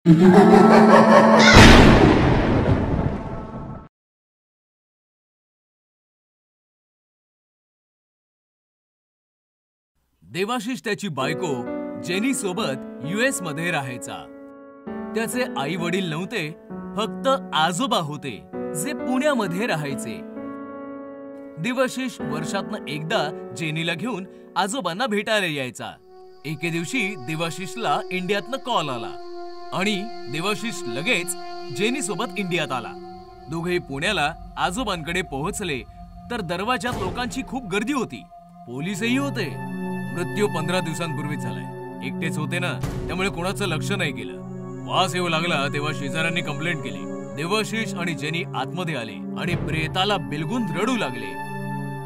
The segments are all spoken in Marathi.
देवाशिष त्याची बायको जेनी सोबत US मध्ये राहायचा। त्याचे आई वडील नव्हते, फक्त आजोबा होते जे पुण्यामध्ये राहायचे। देवाशिष वर्षातनं एकदा जेनीला घेऊन आजोबांना भेटायला यायचा। एके दिवशी देवाशिषला इंडियातनं कॉल आला आणि देवाशिष लगेच जेनी सोबत इंडियात आला। दोघे पुण्याला आजोबांकडे पोहोचले तर दरवाजात लोकांची खूप गर्दी होती, पोलीसही होते। मृत्यू 15 दिवसांपूर्वी झालाय, एकटेच होते ना, त्यामुळे कोणाचं लक्ष नाही गेलं। वास येऊ लागला तेव्हा शेजाऱ्यांनी कंप्लेंट केली। देवाशिष आणि जेनी आतमध्ये आले आणि प्रेताला बिलगून रडू लागले।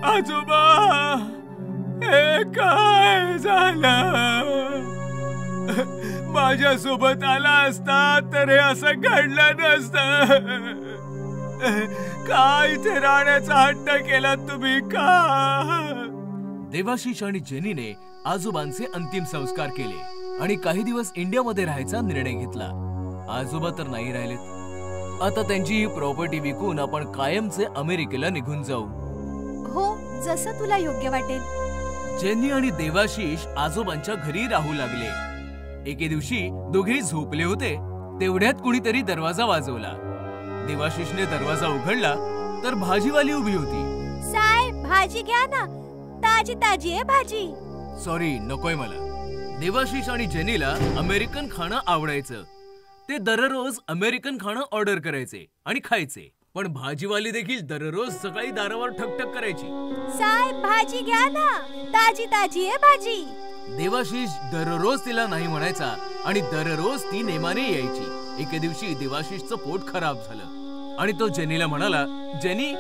आजोबा, हे काय झालं? माझ्या सोबत आला असता तर हे असं घडलं नसतं। काय इथे राहण्याचा हट्ट केला तुम्ही का? देवाशिष आणि जेनीने आजोबांचे अंतिम संस्कार केले आणि काही दिवस इंडियामध्ये राहायचा निर्णय घेतला। आजोबा तर नाही राहिलेत, आता त्यांची प्रॉपर्टी विकून आपण कायमचे अमेरिकेला निघून जाऊ। हो, जसं तुला योग्य वाटेल। जेनी आणि देवाशिष आजोबांच्या घरी राहू लागले। एके दिवशी दोघे झोपले होते, तेवढ्यात कुणीतरी दरवाजा वाजवला। देवाशिषने दरवाजा उघडला तर भाजीवाली उभी होती। साहेब, भाजी घ्या ना, ताजी ताजी आहे भाजी। सॉरी, नकोय मला। देवाशिष आणि जेनीला अमेरिकन खाणं आवडायचं। ते दररोज अमेरिकन खाणं ऑर्डर करायचे आणि खायचे, पण भाजीवाली देखील दररोज सकाळी दारावर ठकठक करायची। साहेब, भाजी घ्या ना, ताजी ताजी आहे भाजी। देवाशिष दररोज तिला नाही म्हणायचा आणि दररोज ती नेमाने यायची। एके दिवशी देवाशिषचं पोट खराब झालं आणि तो जेनीला म्हणाला, जेनी,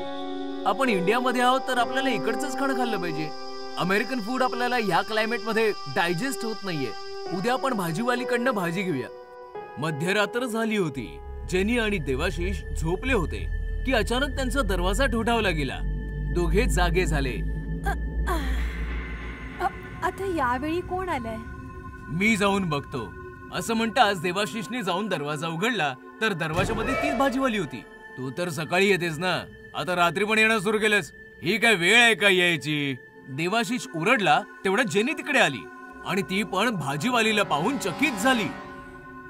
आपण इंडियामध्ये आहोत तर आपल्याला इकडचंच खाणं खाल्लं पाहिजे। अमेरिकन फूड आपल्याला ह्या क्लायमेट मध्ये डायजेस्ट होत नाहीये। उद्या आपण भाजीवालीकडनं भाजी घेऊया। मध्यरात्र झाली होती, जेनी आणि देवाशिष झोपले होते की अचानक त्यांचा दरवाजा ठोठावला गेला। दोघे जागे झाले। आता यावेळी कोण आलंय? मी जाऊन बघतो, असं म्हणताच देवाशिषने जाऊन दरवाजा उघडला तर दरवाजामध्ये तीच भाजीवाली होती। तू तर सकाळी येतेस ना, आता रात्री पण येणं सुरू केलंस, ही काय वेळ आहे का यायची? देवाशिष ओरडला। तेवढ्यात जेनी तिकडे आली आणि ती पण भाजीवालीला पाहून चकित झाली।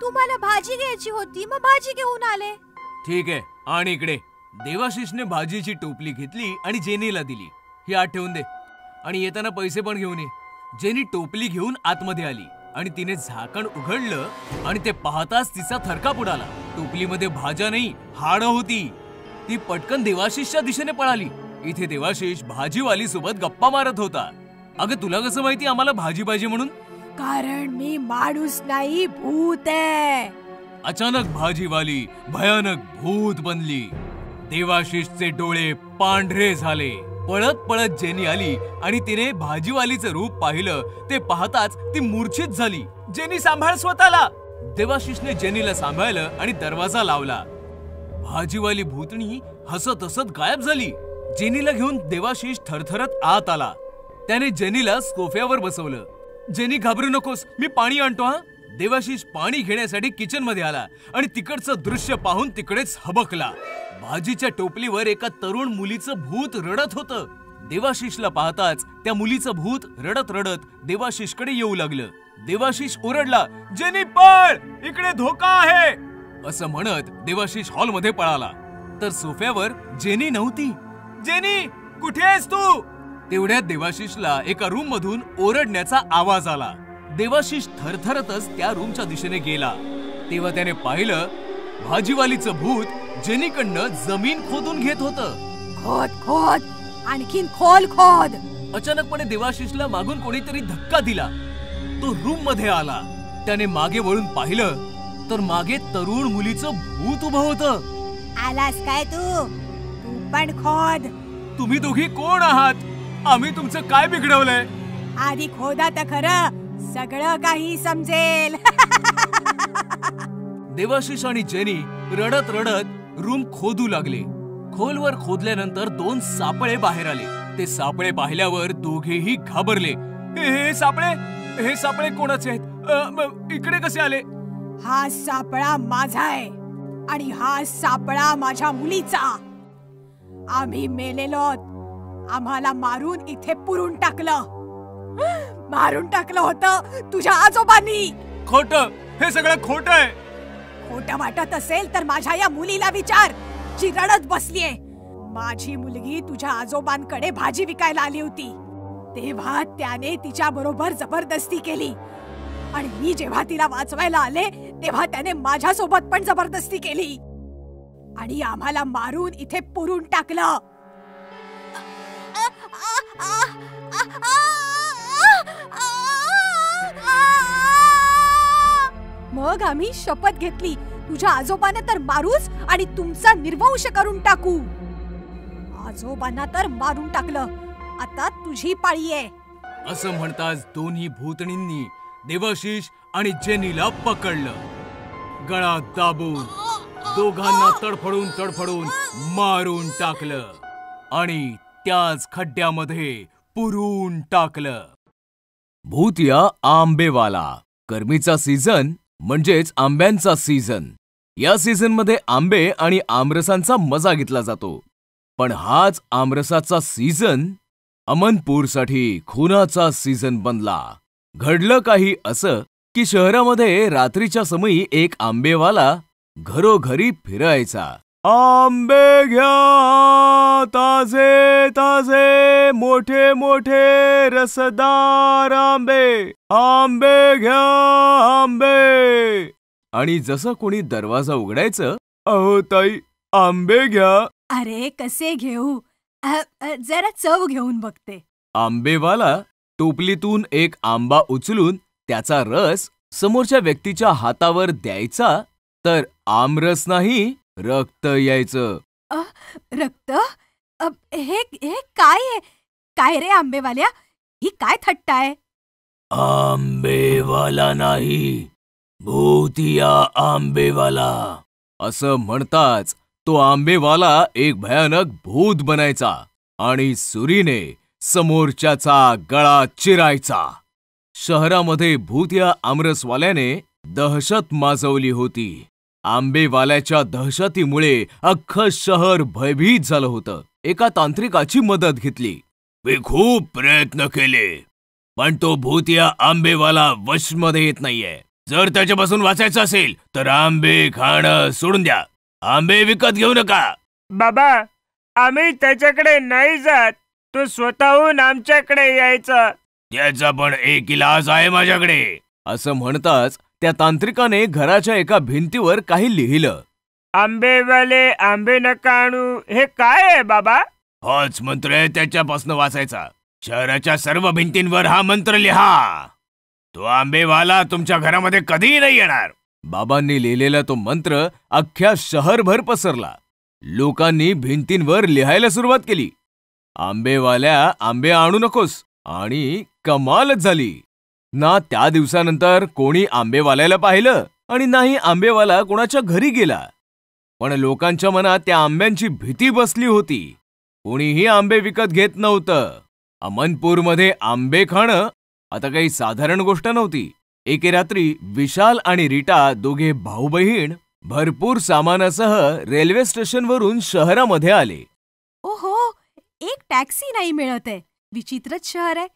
तुम्हाला भाजी घ्यायची होती, मग भाजी घेऊन आले। ठीक आहे, आणि इकडे। देवाशिषने भाजीची टोपली घेतली आणि जेनीला दिली। ही आत ठेवून दे आणि येताना पैसे पण घेऊन ये। जेनी टोपली घेऊन आतमध्ये आली आणि तिने झाकण उघडलं आणि ते पाहताच तिचा थरकाप उडाला। टोपलीमध्ये भाज्या नाही, हाडं होती। ती पटकन देवाशिषच्या दिशेने पळाली। इथे देवाशिष भाजीवाली सोबत गप्पा मारत होता। अगं, तुला कसं माहिती आम्हाला भाजी पाहिजे म्हणून? कारण मी माणूस नाही, भूत आहे। अचानक भाजीवाली भयानक भूत बनली। देवाशिषचे डोळे पांढरे झाले। पळत पळत जेनी आली आणि तिने भाजीवालीचं रूप पाहिलं। ते पाहताच ती मूर्छित झाली। जेनी, सांभाळ स्वतःला। देवाशिषने जेनीला सांभाळलं आणि दरवाजा लावला। भाजीवाली भूतणी हसत हसत गायब झाली। जेनीला घेऊन देवाशिष थरथरत आत आला। त्याने जेनीला सोफ्यावर बसवलं। जेनी, घाबरू नकोस, मी पाणी आणतो हा। देवाशिष पाणी घेण्यासाठी किचन मध्ये आला आणि तिकडचं दृश्य पाहून तिकडेच हबकला। भाजीच्या टोपलीवर एका तरुण मुलीचं भूत रडत होतं। देवाशिषला पाहताच त्या मुलीचं भूत रडत रडत देवाशिषकडे येऊ लागलं। देवाशिष ओरडला, जेनी पळ, इकडे धोका आहे, असं म्हणत देवाशिष हॉलमध्ये पळाला तर सोफ्यावर जेनी नव्हती। जेनी, कुठे आहेस तू? तेवढ्यात देवाशिषला एका रूम मधून ओरडण्याचा आवाज आला। देवाशिष थरथरतच त्या रूमच्या दिशेने गेला तेव्हा त्याने पाहिलं, भाजीवालीचं भूत जेनीकडनं जमीन खोदून घेत होतं। खोद खोद, आणखीन खोल खोद। अचानकपणे देवाशिषला मागून कोणीतरी धक्का दिला। तो रूम मध्ये आला। त्याने मागे वळून पाहिलं तर मागे तरुण मुलीचं भूत उभं होतं। आलास काय तू? तू पण खोद। तुम्ही दोघी कोण आहात? आम्ही तुमचं काय बिघडवलंय? आधी खोदा तर खरं, सगळं काही समजेल। देवाशिष आणि जेनी रडत रडत रूम खोदू लागले। खोलवर खोदल्यानंतर 2 सापळे बाहेर आले। ते सापळे पाहिल्यावर दोघेही घाबरले। हे सापळे कोणाचे आहेत? इकडे कसे आले? हा सापळा माझा आहे आणि हा सापळा माझ्या मुलीचा. आम्ही मेलेलो, आम्हाला मारून इथे पुरून टाकलं. मारून टाकलं होतं तुझ्या आजोबांनी. खोटं, हे सगळं खोटं आहे. खोटं वाटत असेल तर माझ्या या मुलीला विचार, जी रडत बसलीये. माझी मुलगी तुझ्या आजोबांकडे भाजी विकायला आली होती, तेव्हा त्याने तिच्या बरोबर जबरदस्ती केली आणि मी जेव्हा तिला वाचवायला आले तेव्हा त्याने माझ्यासोबत पण जबरदस्ती केली आणि आम्हाला मारून इथे पुरून टाकलं. मग आम्ही शपथ घेतली, तुझ्या आजोबांना तर मारूच आणि तुमचा निर्वंश करून टाकू. आजोबांना तर मारून टाकलं, आता तुझी पाळी आहे. असं म्हणताच दोन्ही भूतणींनी देवाशिष आणि जेनीला पकडलं. गळा दाबून दोघांना तडफडून तडफडून मारून टाकलं आणि त्याच खड्ड्यामध्ये पुरून टाकलं. भूतिया आंबेवाला. गरमीचा सीझन म्हणजेच आंब्यांचा सीझन. या सीझन मध्ये आंबे आणि आमरसांचा मजा घेतला जातो. पण हाच आमरसाचा सीझन अमनपूरसाठी खुनाचा सीझन बनला. घडलं काही असं की शहरामध्ये रात्रीच्या समयी एक आंबेवाला घरोघरी फिरायचा. आंबे घ्या ताजे ताजे, मोठे मोठे रसदार आंबे, आंबे घ्या आंबे. आणि जसं कोणी दरवाजा उघडायचं, अहो ताई आंबे घ्या. अरे कसे घेऊ, जरा चव घेऊन बघते. आंबेवाला टोपलीतून एक आंबा उचलून त्याचा रस समोरच्या व्यक्तीच्या हातावर द्यायचा तर आमरस नाही, रक्त यायचं. रक्त? हे काय आहे? काय रे आंबेवाल्या, ही काय थट्टा आहे? आंबेवाला नाही, भूतिया आंबेवाला. असं म्हणताच तो आंबेवाला एक भयानक भूत बनायचा आणि सुरीने समोरच्याचा गळा चिरायचा. शहरामध्ये भूतिया आमरसवाल्याने दहशत माजवली होती. आंबेवाल्याच्या दहशतीमुळे अख्खं शहर भयभीत झालं होतं. एका तांत्रिकाची मदत घेतली. मी खूप प्रयत्न केले, पण तो भूतिया आंबेवाला वशमध्ये येत नाहीये. जर त्याच्यापासून वाचायचं असेल तर आंबे खाणं सोडून द्या. आंबे विकत घेऊ नका. बाबा, आम्ही त्याच्याकडे नाही जात, तो स्वतःहून आमच्याकडे यायचा. त्याचा पण एक इलाज आहे माझ्याकडे. असं म्हणताच त्या तांत्रिकाने घराच्या एका भिंतीवर काही लिहिलं. आंबेवाले आंबे नका आणू. हे काय आहे बाबा? हाच मंत्र आहे त्याच्यापासून वाचायचा. शहराच्या सर्व भिंतींवर हा मंत्र लिहा. तो आंबेवाला तुमच्या घरामध्ये कधीही नाही येणार. बाबांनी लिहिलेला तो मंत्र अख्ख्या शहरभर पसरला. लोकांनी भिंतींवर लिहायला सुरुवात केली, आंबेवाल्या आंबे आणू नकोस. आणि कमालच झाली. ना त्या दिवसानंतर कोणी आंबेवाल्याला पाहिलं आणि नाही आंबेवाला कोणाच्या घरी गेला. पण लोकांच्या मनात त्या आंब्यांची भीती बसली होती. कोणीही आंबे विकत घेत नव्हतं. अमनपूरमध्ये आंबे खाणं आता काही साधारण गोष्ट नव्हती. एके रात्री विशाल आणि रीटा दोघे भाऊ बहीण भरपूर सामानासह रेल्वे स्टेशनवरून शहरामध्ये आले. ओहो, एक टॅक्सी नाही मिळत आहे. विचित्रच शहर आहे.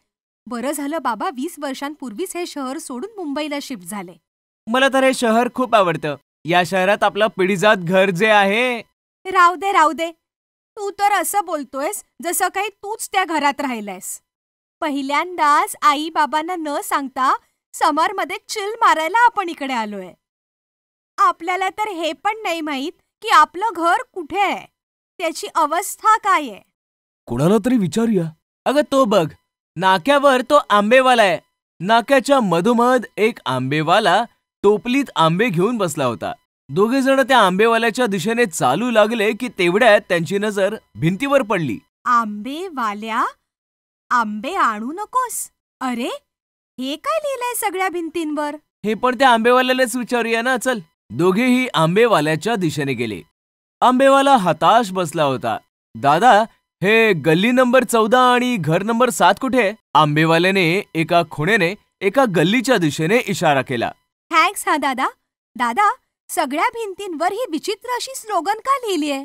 बरं झालं बाबा 20 वर्षांपूर्वीच हे शहर सोडून मुंबईला शिफ्ट झाले. मला तर हे शहर खूप आवडतं. या शहरात आपलं पिढीजात घर जे आहे. राहू दे राहू दे, तू तर असं बोलतोयस जसं काही तूच त्या घरात राहिलायस. पहिल्यांदाच आई बाबांना न सांगता समरमध्ये चिल मारायला आपण इकडे आलोय. आपल्याला तर हे पण नाही माहित की आपलं घर कुठे आहे, त्याची अवस्था काय आहे. कोणाला तरी विचारूया. अगं तो बघ, नाक्यावर तो आंबेवाला आहे. नाक्याच्या मधोमध एक आंबेवाला टोपलीत आंबे घेऊन बसला होता. दोघे जण त्या आंबेवाल्याच्या दिशेने चालू लागले की तेवढ्यात त्यांची नजर भिंतीवर पडली. आंबेवाल्या, आंबे आणू नकोस. अरे, हे काय लिहिलंय सगळ्या भिंतींवर? हे पण त्या आंबेवाल्यालाच विचारूया ना. चल. दोघेही आंबेवाल्याच्या दिशेने गेले. आंबेवाला हताश बसला होता. दादा, हे गल्ली नंबर 14 आणि घर नंबर 7 कुठे? आंबेवाल्याने एका खुणेने एका गल्लीच्या दिशेने इशारा केला. थँक्स हा दादा, दादा, सगळ्या भिंतींवर ही विचित्र अशी स्लोगन का लिहिलीये?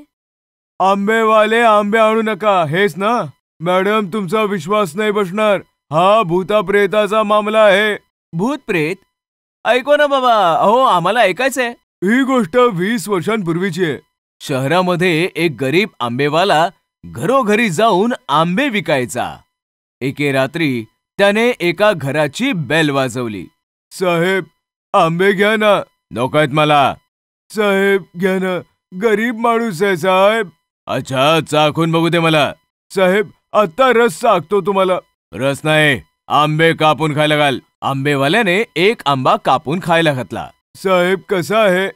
आंबेवाले आंबे आणू नका, हेच ना? मॅडम, तुमचा विश्वास नाही बसणार. हा भूताप्रेताचा मामला आहे. भूत प्रेत? ऐको ना बाबा, अहो आम्हाला ऐकायचंय. ही गोष्ट 20 वर्षांपूर्वीची आहे. शहरामध्ये एक गरीब आंबेवाला घरोघरी जाऊन आंबे विकायचा. एके रात्री त्याने एका घराची बेल वाजवली. साहेब, आंबे घ्या ना. नकोयत मला. साहेब घ्या ना, गरीब माणूस आहे साहेब. अच्छा, चाखून बघू दे मला. साहेब, आता रस चाकतो तुम्हाला. रस नाही, आंबे कापून खायला घाल. आंबेवाल्याने एक आंबा कापून खायला घातला. साहेब, कसा आहे?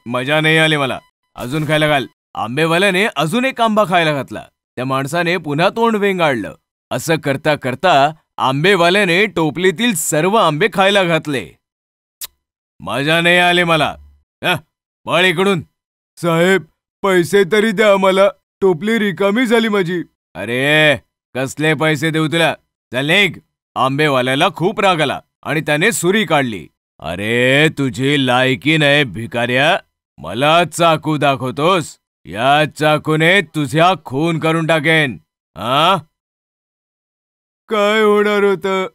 मजा नाही आली मला. अजून खायला घाल. आंबेवाल्याने अजून एक आंबा खायला घातला. त्या माणसाने पुन्हा तोंड वेंगाळलं. असं करता करता आंबेवाल्याने टोपलीतील सर्व आंबे खायला घातले. मजा नाही आली मला. पळ इकडून. साहेब, पैसे तरी द्या मला. टोपली रिकामी झाली माझी. अरे, कसले पैसे देऊ तुला? चल निघ. आंबेवाल्याला खूप राग आला आणि त्याने सुरी काढली. अरे, तुझी लायकी नाही भिकाऱ्या. मला चाकू दाखवतोस? या चाकूने तुझ्या खून करून टाकेन. हा? काय होणार होतं?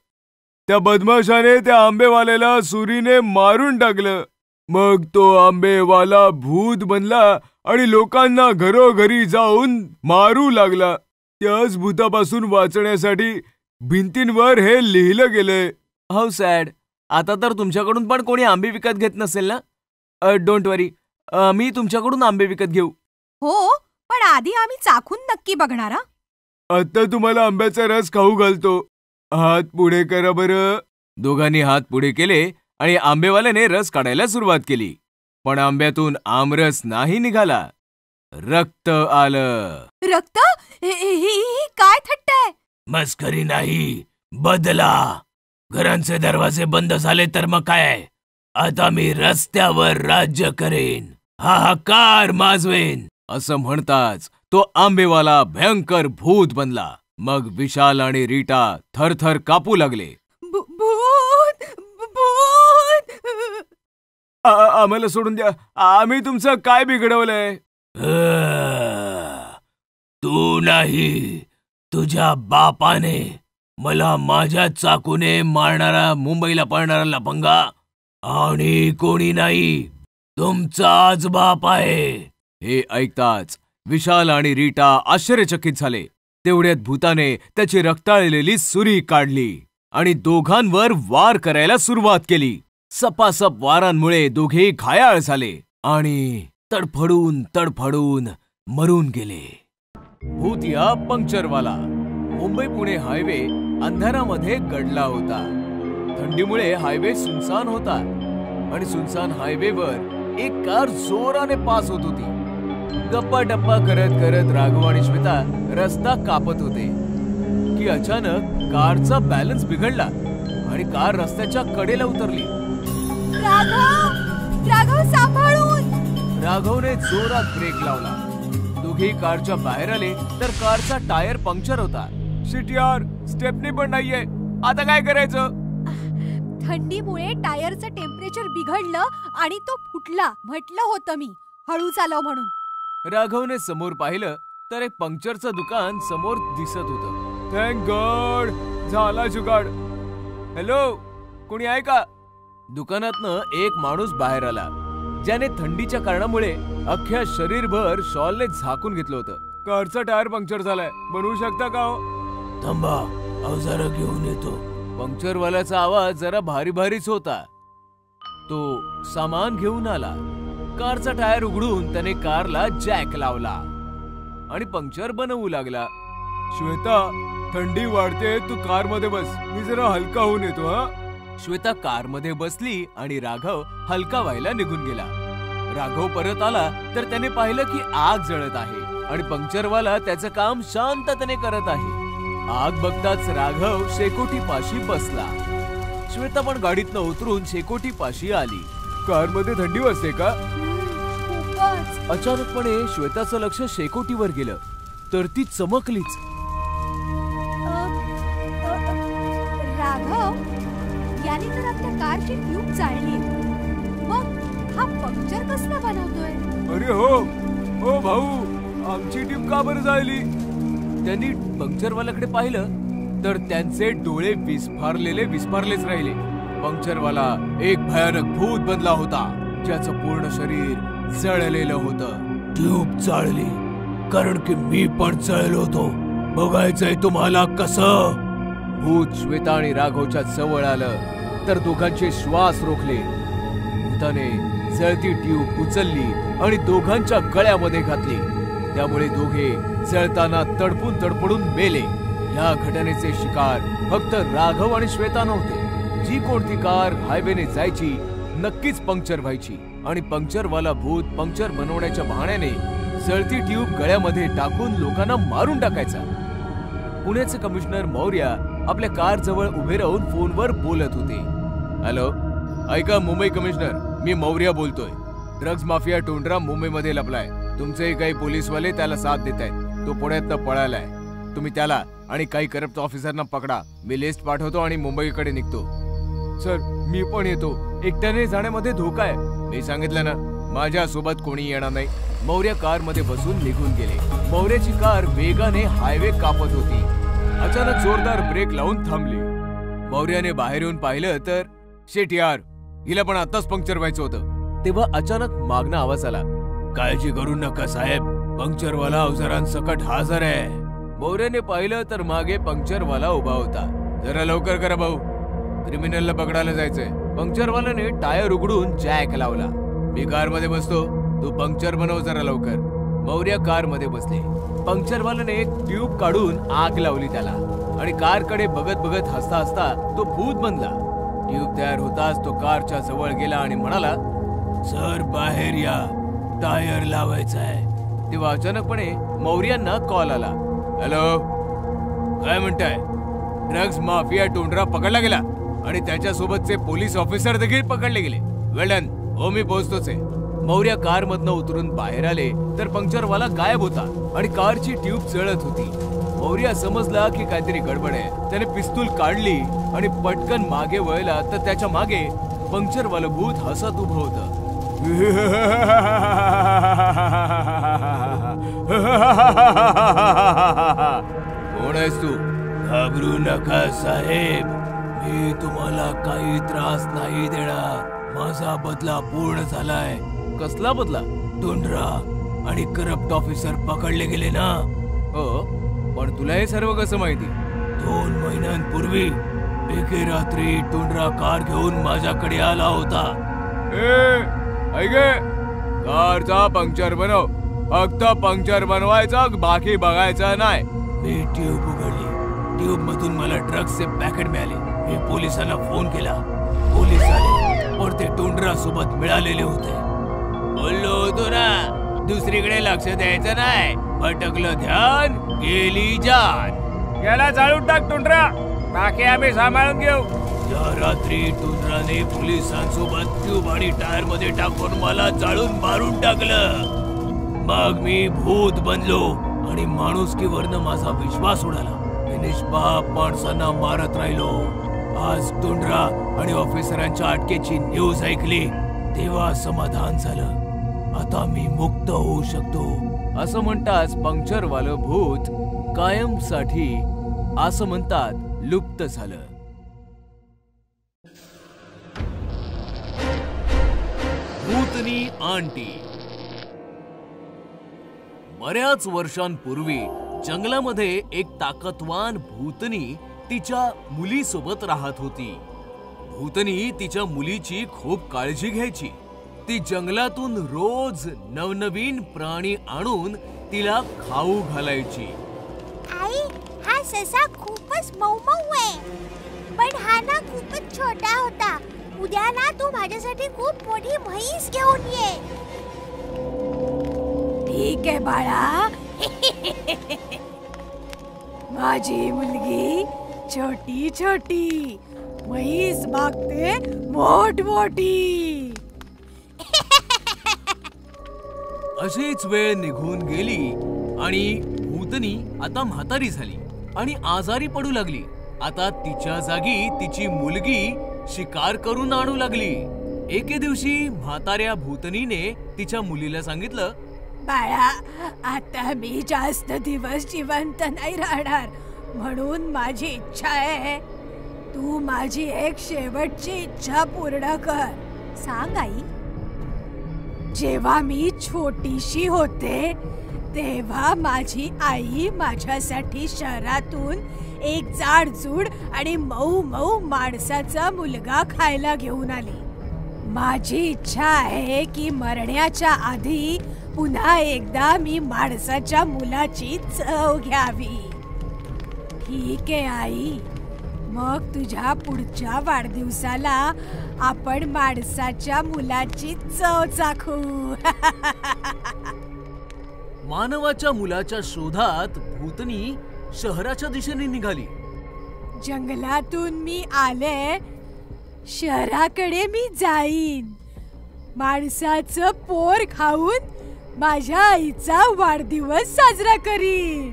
त्या बदमाशाने त्या आंबेवाल्याला सुरीने मारून टाकलं. मग तो आंबेवाला भूत बनला आणि लोकांना घरोघरी जाऊन मारू लागला. त्याच भूतापासून वाचण्यासाठी भिंतींवर हे लिहिलं गेलंय. How sad. आता तर तुमच्याकडून पण कोणी आंबे विकत घेत नसेल ना? डोंट वरी, मी तुमच्याकडून आंबे विकत घेऊ. हो, पण आधी आम्ही चाखून नक्की बघणार. आता तुम्हाला आंब्याचा रस खाऊ घालतो. हात पुढे करा बरं. दोघांनी हात पुढे केले आणि आंबेवाल्याने रस काढायला सुरुवात केली. पण आंब्यातून आमरस नाही निघाला. रक्त आलं. रक्त? ही काय थट्ट आहे? मस्करी नाही, बदला. घरांचे दरवाजे बंद झाले तर मग काय? आता मी रस्त्यावर राज्य करेन, हाहाकार माजवेन. असं म्हणताच तो आंबेवाला भयंकर भूत बनला. मग विशाल आणि रीटा थरथर कापू लागले. भूत भूत. आम्हाला सोडून द्या. आम्ही तुमचं काय बिघडवलंय? तू नाही, तुझ्या बापाने मला माझ्या चाकूने मारणारा मुंबईला पळणारा लफंगा आणि कोणी नाही, तुमचाच बाप आहे. हे ऐकताच विशाल आणि रीटा आश्चर्यचकित झाले. तेवढ्यात भूताने त्याची रक्ताळलेली सुरी काढली आणि दोघांवर वार करायला सुरुवात केली. सपासप वारांमुळे दोघे घायाळ झाले आणि तडफडून तडफडून मरून गेले. भूत या पंक्चरवाला. मुंबई पुणे हायवे अंधारामध्ये गडला होता. थंडीमुळे हायवे सुनसान होता आणि सुनसान हायवेवर एक कार जोराने पास होत होती. गप्पा टप्पा करत करत राघव आणि श्वेता रस्ता कापत होते की अचानक कारचा बॅलन्स बिघडला आणि कार रस्त्याच्या कडेला उतरली. राघव, सांभाळून. राघवने जोरात ब्रेक लावला. दोघे कारच्या बाहेर आले तर कारचा टायर पंक्चर होता. शिट यार, स्टेपनी पण नाहीये. आता काय करायचं? थंडीमुळे टायरचं टेम्परेचर बिघडलं आणि तो फुटला. म्हटलं होतं मी हळू चालव म्हणून. राघवने समोर पाहिलं तर एक पंक्चरचं दुकान समोर दिसत होतं. थँक गॉड, झाला जुगाड. हॅलो, कोणी आहे का? दुकानातनं एक माणूस बाहेर आला ज्याने थंडीच्या कारणामुळे अख्ख्या शरीरभर शॉलने झाकून घेतलं होतं. कारचा टायर पंक्चर झालाय, बनवू शकता का हो? थांबा, अवजार घेऊन येतो. पंक्चरवाल्याचा आवाज जरा भारी भारीच होता. तो सामान घेऊन आला. कारचा टायर उघडून त्याने कारला जॅक लावला आणि पंक्चर बनवू लागला. श्वेता, थंडी वाढते, तू कारमध्ये बस. मी जरा हलका होऊन येतो. हा? श्वेता कारमध्ये बसली आणि राघव हलका व्हायला निघून गेला. राघव परत आला तर त्याने पाहिलं की आग जळत आहे आणि पंक्चरवाला त्याचं काम शांततेने करत आहे. आग बघताच राघव शेकोटी पाशी बसला. श्वेता पण गाडीतनं उतरून शेकोटी पाशी आली. कारमध्ये थंडी वाजते का? अचानकपणे श्वेताचं लक्ष शेकोटीवर गेलं तर ती चमकलीच. राघव, याने तर आपल्या कारची ट्यूब जाळली. हा पंक्चर कसला बनवतोय? अरे हो भाऊ, आमची टीम का बरं जाळली? त्यांनी पंक्चरवाल्याकडे पाहिलं तर त्यांचे डोळे विस्फारलेच राहिले. पंक्चरवाला एक भयानक भूत बनला होता, ज्याचं पूर्ण शरीर जळलेलं होतं. ट्यूब चाळली कारण की मी पण जळलो होतो. बघायचंय तुम्हाला कसं? भूत श्वेता आणि राघवच्या जवळ आलं तर दोघांचे श्वास रोखले. भूताने जळती ट्यूब उचलली आणि दोघांच्या गळ्यामध्ये घातली. त्यामुळे दोघे जळताना तडफडून मेले. या घटनेचे शिकार फक्त राघव आणि श्वेता नव्हते. जी कोणती कार हायवेने जायची नक्कीच पंक्चर व्हायची आणि पंक्चरवाला भूत पंक्चर बनवण्याच्या बहाण्याने जळती ट्यूब गळ्यामध्ये टाकून लोकांना मारून टाकायचा. पुण्याचे कमिशनर मौर्य आपल्या कार जवळ उभे राहून फोनवर बोलत होते. हॅलो, ऐका मुंबई कमिशनर, मी मौर्य बोलतोय. ड्रग्ज माफिया टोंडरा मुंबईमध्ये लपलाय. तुमचे काही पोलीसवाले त्याला साथ देत आहेत. तो पुण्यातनं पळालाय. तुम्ही त्याला आणि काही करप्ट ऑफिसरना पकडा. मी लिस्ट पाठवतो आणि मुंबईकडे निघतो. सर, मी पण येतो. एकट्याने जाण्यामध्ये धोका आहे. मी सांगितलं ना, माझ्या सोबत कोणी येणार नाही. मौर्य कार मध्ये बसून निघून गेले. मौर्याची कार वेगाने हायवे कापत होती. अचानक जोरदार ब्रेक लावून थांबली. मौर्याने बाहेर येऊन पाहिलं तर शेट यार, हिला पण आताच पंक्चर व्हायचं होतं. तेव्हा अचानक मागणं आवाज आला. काळजी करू नका साहेब, पंक्चरवाला अवजारांसकट हजर आहे. मौर्याने पाहिलं तर मागे पंक्चरवाला उभा होता. जरा लवकर करा भाऊ, क्रिमिनलला पकडायला जायचंय. पंक्चरवाल्याने टायर उघडून जॅक लावला. मी कार मध्ये बसतो, तू पंक्चर बनव जरा लवकर. मौर्य कार मध्ये बसले. पंक्चरवाल्याने एक ट्यूब काढून आग लावली त्याला आणि कारकडे बघत हसता तो भूत बनला. ट्यूब तयार होताच तो कारच्या जवळ गेला आणि म्हणाला, सर बाहेर या, टायर लावायचा आहे. तेव्हा अचानकपणे मौर्यांना कॉल आला. हॅलो, काय म्हणताय? ड्रग्ज माफिया टोंडरा पकडला गेला आणि त्याच्यासोबतचे पोलीस ऑफिसर देखील पकडले गेले. वेल डन. हो, मी पोहोचतोच आहे. मौर्य कार मधनं उतरून बाहेर आले तर पंक्चरवाला गायब होता आणि कारची ट्यूब जळत होती. मौर्य समजला की काहीतरी गडबड आहे. त्याने पिस्तूल काढली आणि पटकन मागे वळला तर त्याच्या मागे पंक्चरवालं भूत हसत उभं होतं. कोण आहेस तू? घाबरू नका साहेब, मी तुम्हाला काही त्रास नाही देणार. माझा बदला पूर्ण झालाय. कसला बदला? टोंडरा आणि करप्ट ऑफिसर पकडले गेले ना. हो, पण तुला हे सर्व कसं माहिती? 2 महिन्यांपूर्वी एके रात्री टोंडरा कार घेऊन माझ्याकडे आला होता. कारचा पंक्चर बनव, फक्त पंक्चर बनवायचा, बाकी बघायचा नाही. मी ट्यूब उघडली. ट्यूब मधून मला ड्रग्सचे पॅकेट मिळाले. मी पोलिसांना फोन केला. पोलीस आले पण ते टोंडरा सोबत मिळालेले होते. बोललो होतो ना, दुसरीकडे लक्ष द्यायचं नाही. भटकलं ध्यान, गेली जान. याला जाळून टाक टोंडरा, बाकी आम्ही सांभाळून घेऊ. या रात्री टोंडराने पोलिसांसोबत ट्यूब आणि टायर मध्ये टाकून मला जाळून मारून टाकलं. मग मी भूत बनलो आणि माणुसकीवरनं माझा विश्वास उडाला. मी निष्पाप माणसांना मारत राहिलो. आज टोंडरा आणि ऑफिसरांच्या अटकेची न्यूज ऐकली तेव्हा समाधान झालं. आता मी मुक्त होऊ शकतो. असं म्हणताच पंक्चरवालं भूत कायमसाठी असं म्हणतात लुप्त झालं. भूतनी आंटी. बऱ्याच वर्षांपूर्वी जंगलामध्ये एक ताकदवान भूतनी तिच्या मुलीसोबत राहत होती. भूतनी तिच्या मुलीची खूप काळजी घ्यायची. ती जंगलातून रोज नवनवीन प्राणी आणून तिला खाऊ घालायची. आई, हा ससा खूपच मऊ आहे, पण हा ना खूपच छोटा होता. उद्या ना तू माझ्यासाठी खूप मोठी म्हैस घेऊन ये. ठीक आहे बाळा. माझी मुलगी छोटी छोटी, म्हैस मागते मोठी. अशीच वेळ निघून गेली आणि भूतनी आता म्हातारी झाली आणि आजारी पडू लागली. आता तिच्या जागी तिची मुलगी शिकार करून आणू लागली. एके दिवशी म्हाताऱ्या भूतनीने तिच्या मुलीला सांगितलं, बाळा, आता मी जास्त दिवस जिवंत नाही राहणार, म्हणून माझी इच्छा आहे तू माझी एक शेवटची इच्छा पूर्ण कर. सांग आई. जेव्हा मी छोटीशी होते तेव्हा माझी आई माझ्यासाठी शहरातून एक जाडजूड आणि मऊ मऊ माणसाचा मुलगा खायला घेऊन आली. माझी इच्छा आहे की मरण्याच्या आधी पुन्हा एकदा मी माणसाच्या मुलाची चव घ्यावी. ठीक आहे आई, मग तुझ्या पुढच्या वाढदिवसाला आपण माणसाच्या मुलाची चव चाखू. मानवाच्या मुलाच्या शोधात भूतनी शहराच्या दिशेने निघाली. जंगलातून मी आले, शहराकडे मी जाईन. माणसाचं पोर खाऊन माझ्या आईचा वाढदिवस साजरा करीन.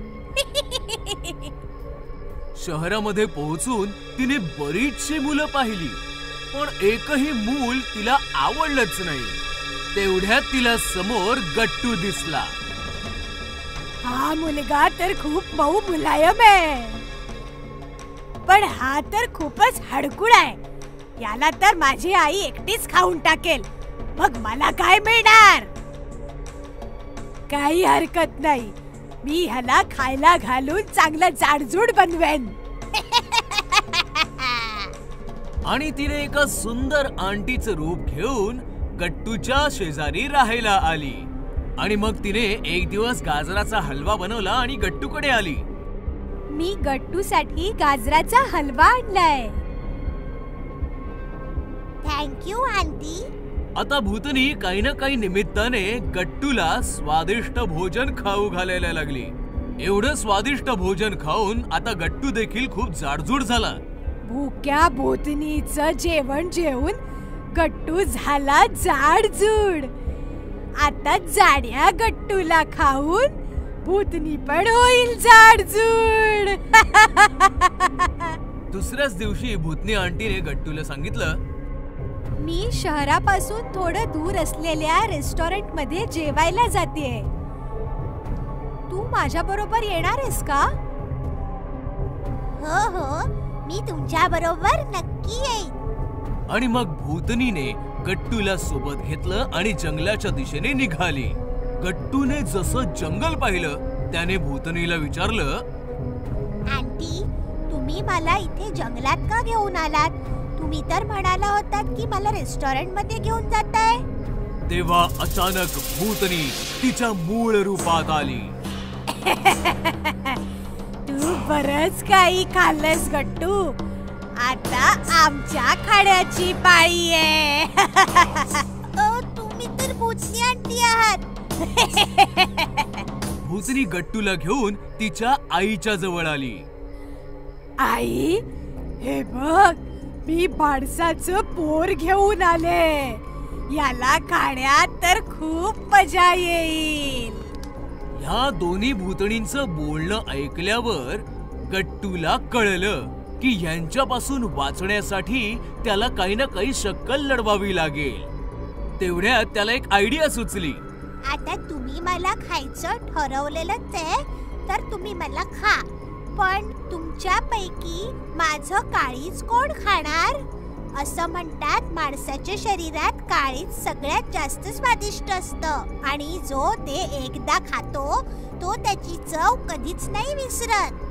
शहरामध्ये पोहोचून तिने बरीचशी मुलं पाहिली, पण एकही मूल तिला आवडलंच नाही. तेवढ्यात तिला समोर गट्टू दिसला. हा मुलगा तर खूप मऊ मुलायम आहे, पण हा तर खूपच हडकुळ आहे. याला तर माझी आई एकटीच खाऊन टाकेल, मग मला काय मिळणार? काही हरकत नाही, मी ह्याला खायला घालून चांगलं जाडजूड बनवेन. आणि तिने एका सुंदर आंटीचं रूप घेऊन गट्टूच्या शेजारी राहायला आली. आणि मग तिने एक दिवस गाजराचा हलवा बनवला आणि गट्टूकडे आली. मी गट्टूसाठी गाजराचा हलवा आणलाय. Thank you aunty. आता भूतनी काही ना काही निमित्ताने गट्टूला स्वादिष्ट भोजन खाऊ घालायला लागली. एवढं स्वादिष्ट भोजन खाऊन आता गट्टू देखील खूप जाडजूड झाला. भुक्या भूतनीचं जेवण जेवून गट्टू झाला जाडजूड. आता जाड्या गट्टूला खाऊन भूतनी पण होईल जाडजूड. दुसऱ्याच दिवशी भूतनी आंटीने गट्टूला सांगितलं, मी शहरापासून थोडं दूर असलेल्या रेस्टॉरंट मध्ये जेवायला जातेय. तू माझ्या बरोबर येणार आहेस का? हो हो, मी तुमच्या बरोबर नक्की येईन. आणि मग भूतनीने गट्टूला सोबत घेतलं आणि जंगलाच्या दिशेने निघाली. गट्टूने जसं जंगल पाहिलं त्याने भूतनीला विचारलं, आंटी, तुम्ही मला इथे जंगलात का घेऊन आलात? तुम्ही तर म्हणाला होतात की मला रेस्टॉरंट मध्ये घेऊन जाताय. तेव्हा अचानक भूतनी तिच्या मूळ रूपात आली. तू बरंच काही खाल्लंस गट्टू, आता आमच्या खाण्याची पाळी आहे. तुम्ही तर भूतनी आंटी आहात. भूतनी गट्टूला घेऊन तिच्या आईच्या जवळ आली. आई, हे बघ, मी माणसाचं पोर घेऊन आले. याला खाण्यात तर खूप मजा येईल. ह्या दोन्ही भूतणींचं बोलणं ऐकल्यावर गट्टूला कळलं की यांच्यापासून वाचण्यासाठी त्याला काही ना काही शक्कल लढवावी लागेल. तेवढ्यात त्याला एक आयडिया सुचली. आता तुम्ही मला खायचं ठरवलेलंच आहे, तर तुम्ही मला खा. पण तुमच्यापैकी माझं काळीज कोण खाणार? असं म्हणतात माणसाच्या शरीरात काळीज सगळ्यात जास्त स्वादिष्ट असतं आणि जो ते एकदा खातो तो त्याची चव कधीच नाही विसरत.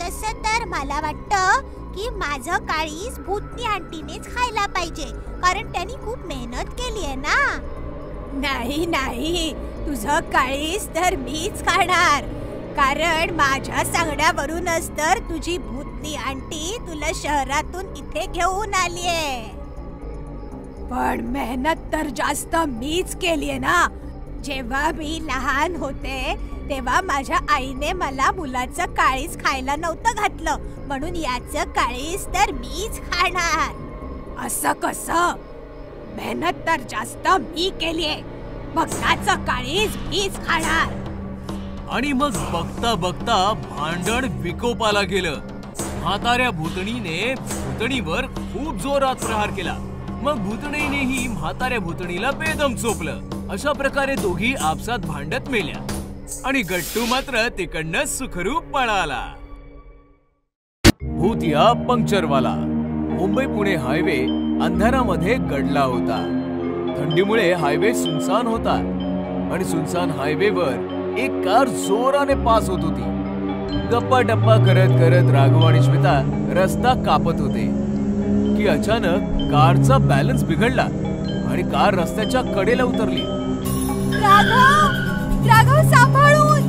तसं तर मला वाटतं की माझं काळीज भूतनी आंटीनेच खायला पाहिजे, कारण त्यांनी खूप मेहनत केली आहे ना. नाही नाही, तुझं काळीज तर मीच खाणार, कारण माझ्या सांगण्यावरूनच तर तुझी भूतनी आंटी तुला शहरातून इथे घेऊन आलीये. पण मेहनत तर जास्त मीच केलीये ना. जेव्हा मी लहान होते तेव्हा माझ्या आईने मला मुलाचं काळीज खायला नव्हतं घातलं, म्हणून याचं काळीज तर मीच खाणार. असं कसं? मेहनत तर जास्त मी केलीये, मग त्याचं काळीज मीच खाणार. आणि मग बघता बघता भांडण विकोपाला गेलं. म्हाताऱ्या भूतणीने भूतणीवर खूप जोरात प्रहार केला मग भूतणीनेही म्हाताऱ्या भूतणीला बेदम चोपलं. अशा प्रकारे दोघी आपसात भांडत मेल्या आणि गट्टू मात्र तिकडनं सुखरूप पळाला. भूतिया पंक्चरवाला. मुंबई पुणे हायवे अंधारामध्ये गडला होता. थंडीमुळे हायवे सुनसान होता आणि सुनसान हायवेवर एक कार जोराने पास होत होती. गप्पा टप्पा करत करत राघव आणि श्वेता रस्ता कापत होते की अचानक कारचा बॅलन्स बिघडला आणि कार रस्त्याच्या कडेला उतरली. राघव सांभाळून.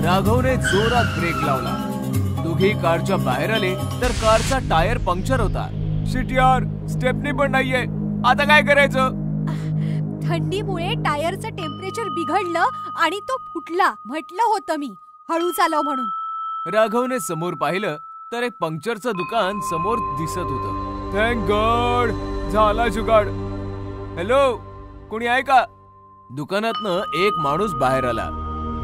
राघवने जोरात ब्रेक लावला. दोघे कारच्या बाहेर आले तर कारचा टायर पंक्चर होता. शिट यार, स्टेपनी पण नाहीये, आता काय करायचं? थंडीमुळे टायरचं टेम्परेचर बिघडलं आणि तो फुटला. म्हटलं होतं मी हळू चालव म्हणून. राघवने समोर पाहिलं तर एक पंक्चरचं दुकान समोर दिसत होतं. थँक गॉड, झाला जुगाड. हॅलो, कोणी आहे का? दुकानातनं एक माणूस बाहेर आला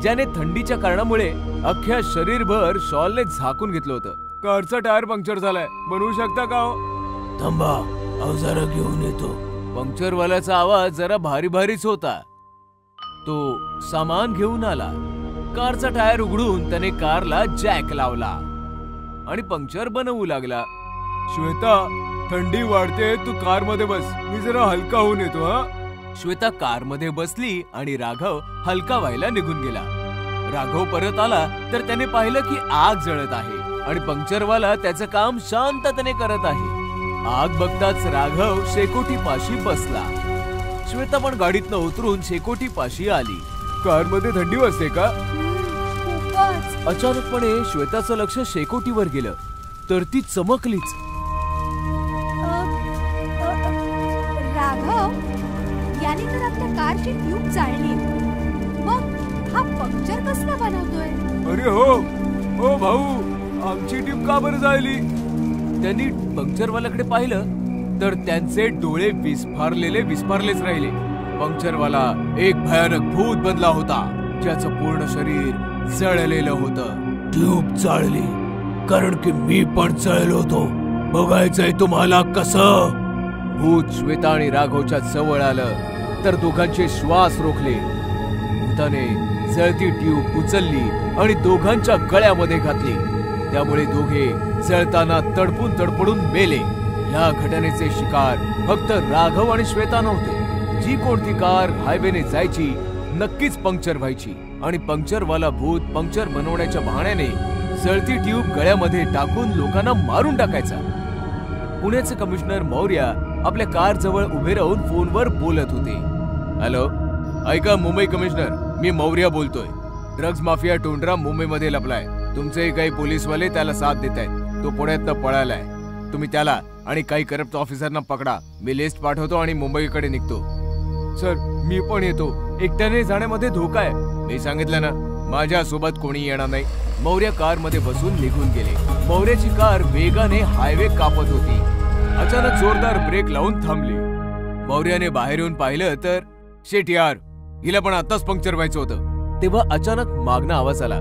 ज्याने थंडीच्या कारणामुळे अख्ख्या शरीरभर शॉलने झाकून घेतलं होतं. कारचा टायर पंक्चर झालाय, बनवू शकता का? थांबा, अवजारं घेऊन येतो. पंक्चरवाल्याचा आवाज जरा भारी भारीच होता. तो सामान घेऊन आला. कारचा टायर उघडून त्याने कारला जॅक लावला आणि पंक्चर बनवू लागला. श्वेता, थंडी वाढते, तू कार मध्ये बस, मी जरा हलका होऊन येतो. हा. श्वेता कार मध्ये बसली आणि राघव हलका व्हायला निघून गेला. राघव परत आला तर त्याने पाहिलं की आग जळत आहे आणि पंक्चरवाला त्याचं काम शांततेने करत आहे. आग बघताच राघव शेकोटी पाशी बसला. श्वेता पण गाडीतनं उतरून शेकोटी पाशी आली. कार मध्ये थंडी वाजते का? अचानकपणे श्वेताचं लक्ष शेकोटीवर गेलं तर ती चमकलीच. राघव, याने तर आपल्या कारची ट्यूब जाळली. मग हा पंक्चर कसला बनवतोय? अरे हो भाऊ, आमची ट्यूब का बरं जाळली? त्यांनी पंक्चरवाल्याकडे पाहिलं तर त्यांचे डोळे विस्फारलेच राहिले. पंक्चरवाला एक भयानक भूत बनला होता ज्याचं पूर्ण शरीर जळलेलं होतं. ट्यूब चाळली कारण की मी पण जळलो होतो. बघायचंय तुम्हाला कसं? भूत श्वेता आणि राघवच्या जवळ आलं तर दोघांचे श्वास रोखले. भूताने जळती ट्यूब उचलली आणि दोघांच्या गळ्यामध्ये घातली. त्यामुळे दोघे जळताना तडफडून मेले. या घटनेचे शिकार फक्त राघव आणि श्वेता नव्हते. जी कोणती कार हायवेने जायची नक्कीच पंक्चर व्हायची आणि पंक्चरवाला भूत पंक्चर बनवण्याच्या बहाण्याने जळती ट्यूब गळ्यामध्ये टाकून लोकांना मारून टाकायचा. पुण्याचे कमिशनर मौर्य आपल्या कार जवळ उभे राहून फोनवर बोलत होते. हॅलो, ऐका मुंबई कमिशनर, मी मौर्य बोलतोय. ड्रग्ज माफिया टोंडरा मुंबईमध्ये लपलाय. तुमचे काही पोलीसवाले त्याला साथ देत आहेत. तो पुण्यातनं पळालाय. तुम्ही त्याला आणि काही करप्ट ऑफिसरना पकडा. मी लिस्ट पाठवतो आणि मुंबईकडे निघतो. सर, मी पण येतो. एकट्याने जाण्यामध्ये धोका आहे. मी सांगितलं ना, माझ्या सोबत कोणी येणार नाही. मौर्य कार मध्ये बसून निघून गेले. मौर्याची कार वेगाने हायवे कापत होती. अचानक जोरदार ब्रेक लावून थांबली. मौर्याने बाहेर येऊन पाहिलं तर शेट यार, हिला पण आताच पंक्चर व्हायचं होतं. तेव्हा अचानक मागणं आवाज आला.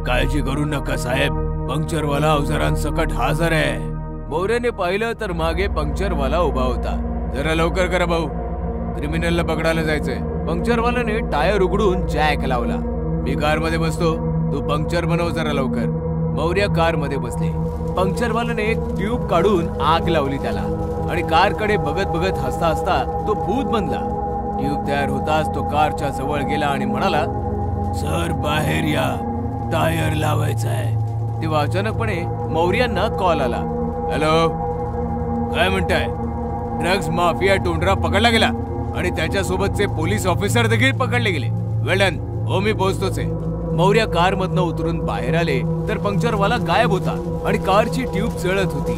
काळजी करू नका साहेब, पंक्चरवाला अवजारांसकट हजर आहे. मौर्याने पाहिलं तर मागे पंक्चरवाला उभा होता. जरा लवकर करा भाऊ, क्रिमिनलला पकडायला जायचंय. पंक्चरवाल्याने टायर उघडून जॅक लावला. मी कार मध्ये बसतो, तू पंक्चर बनव जरा लवकर. मौर्य कार मध्ये बसले. पंक्चरवाल्याने एक ट्यूब काढून आग लावली त्याला आणि कारकडे बघत बघत हसता हसता तो भूत बनला. ट्यूब तयार होताच तो कारच्या जवळ गेला आणि म्हणाला, सर बाहेर या, टायर लावायचा आहे. तेव्हा अचानकपणे मौर्यांना कॉल आला. हॅलो, काय म्हणताय? ड्रग्ज माफिया टोंडरा पकडला गेला आणि त्याच्यासोबतचे पोलीस ऑफिसर देखील पकडले गेले. वेल डन. हो, मी पोहोचतोच आहे. मौर्य कार मधनं उतरून बाहेर आले तर पंक्चरवाला गायब होता आणि कारची ट्यूब जळत होती.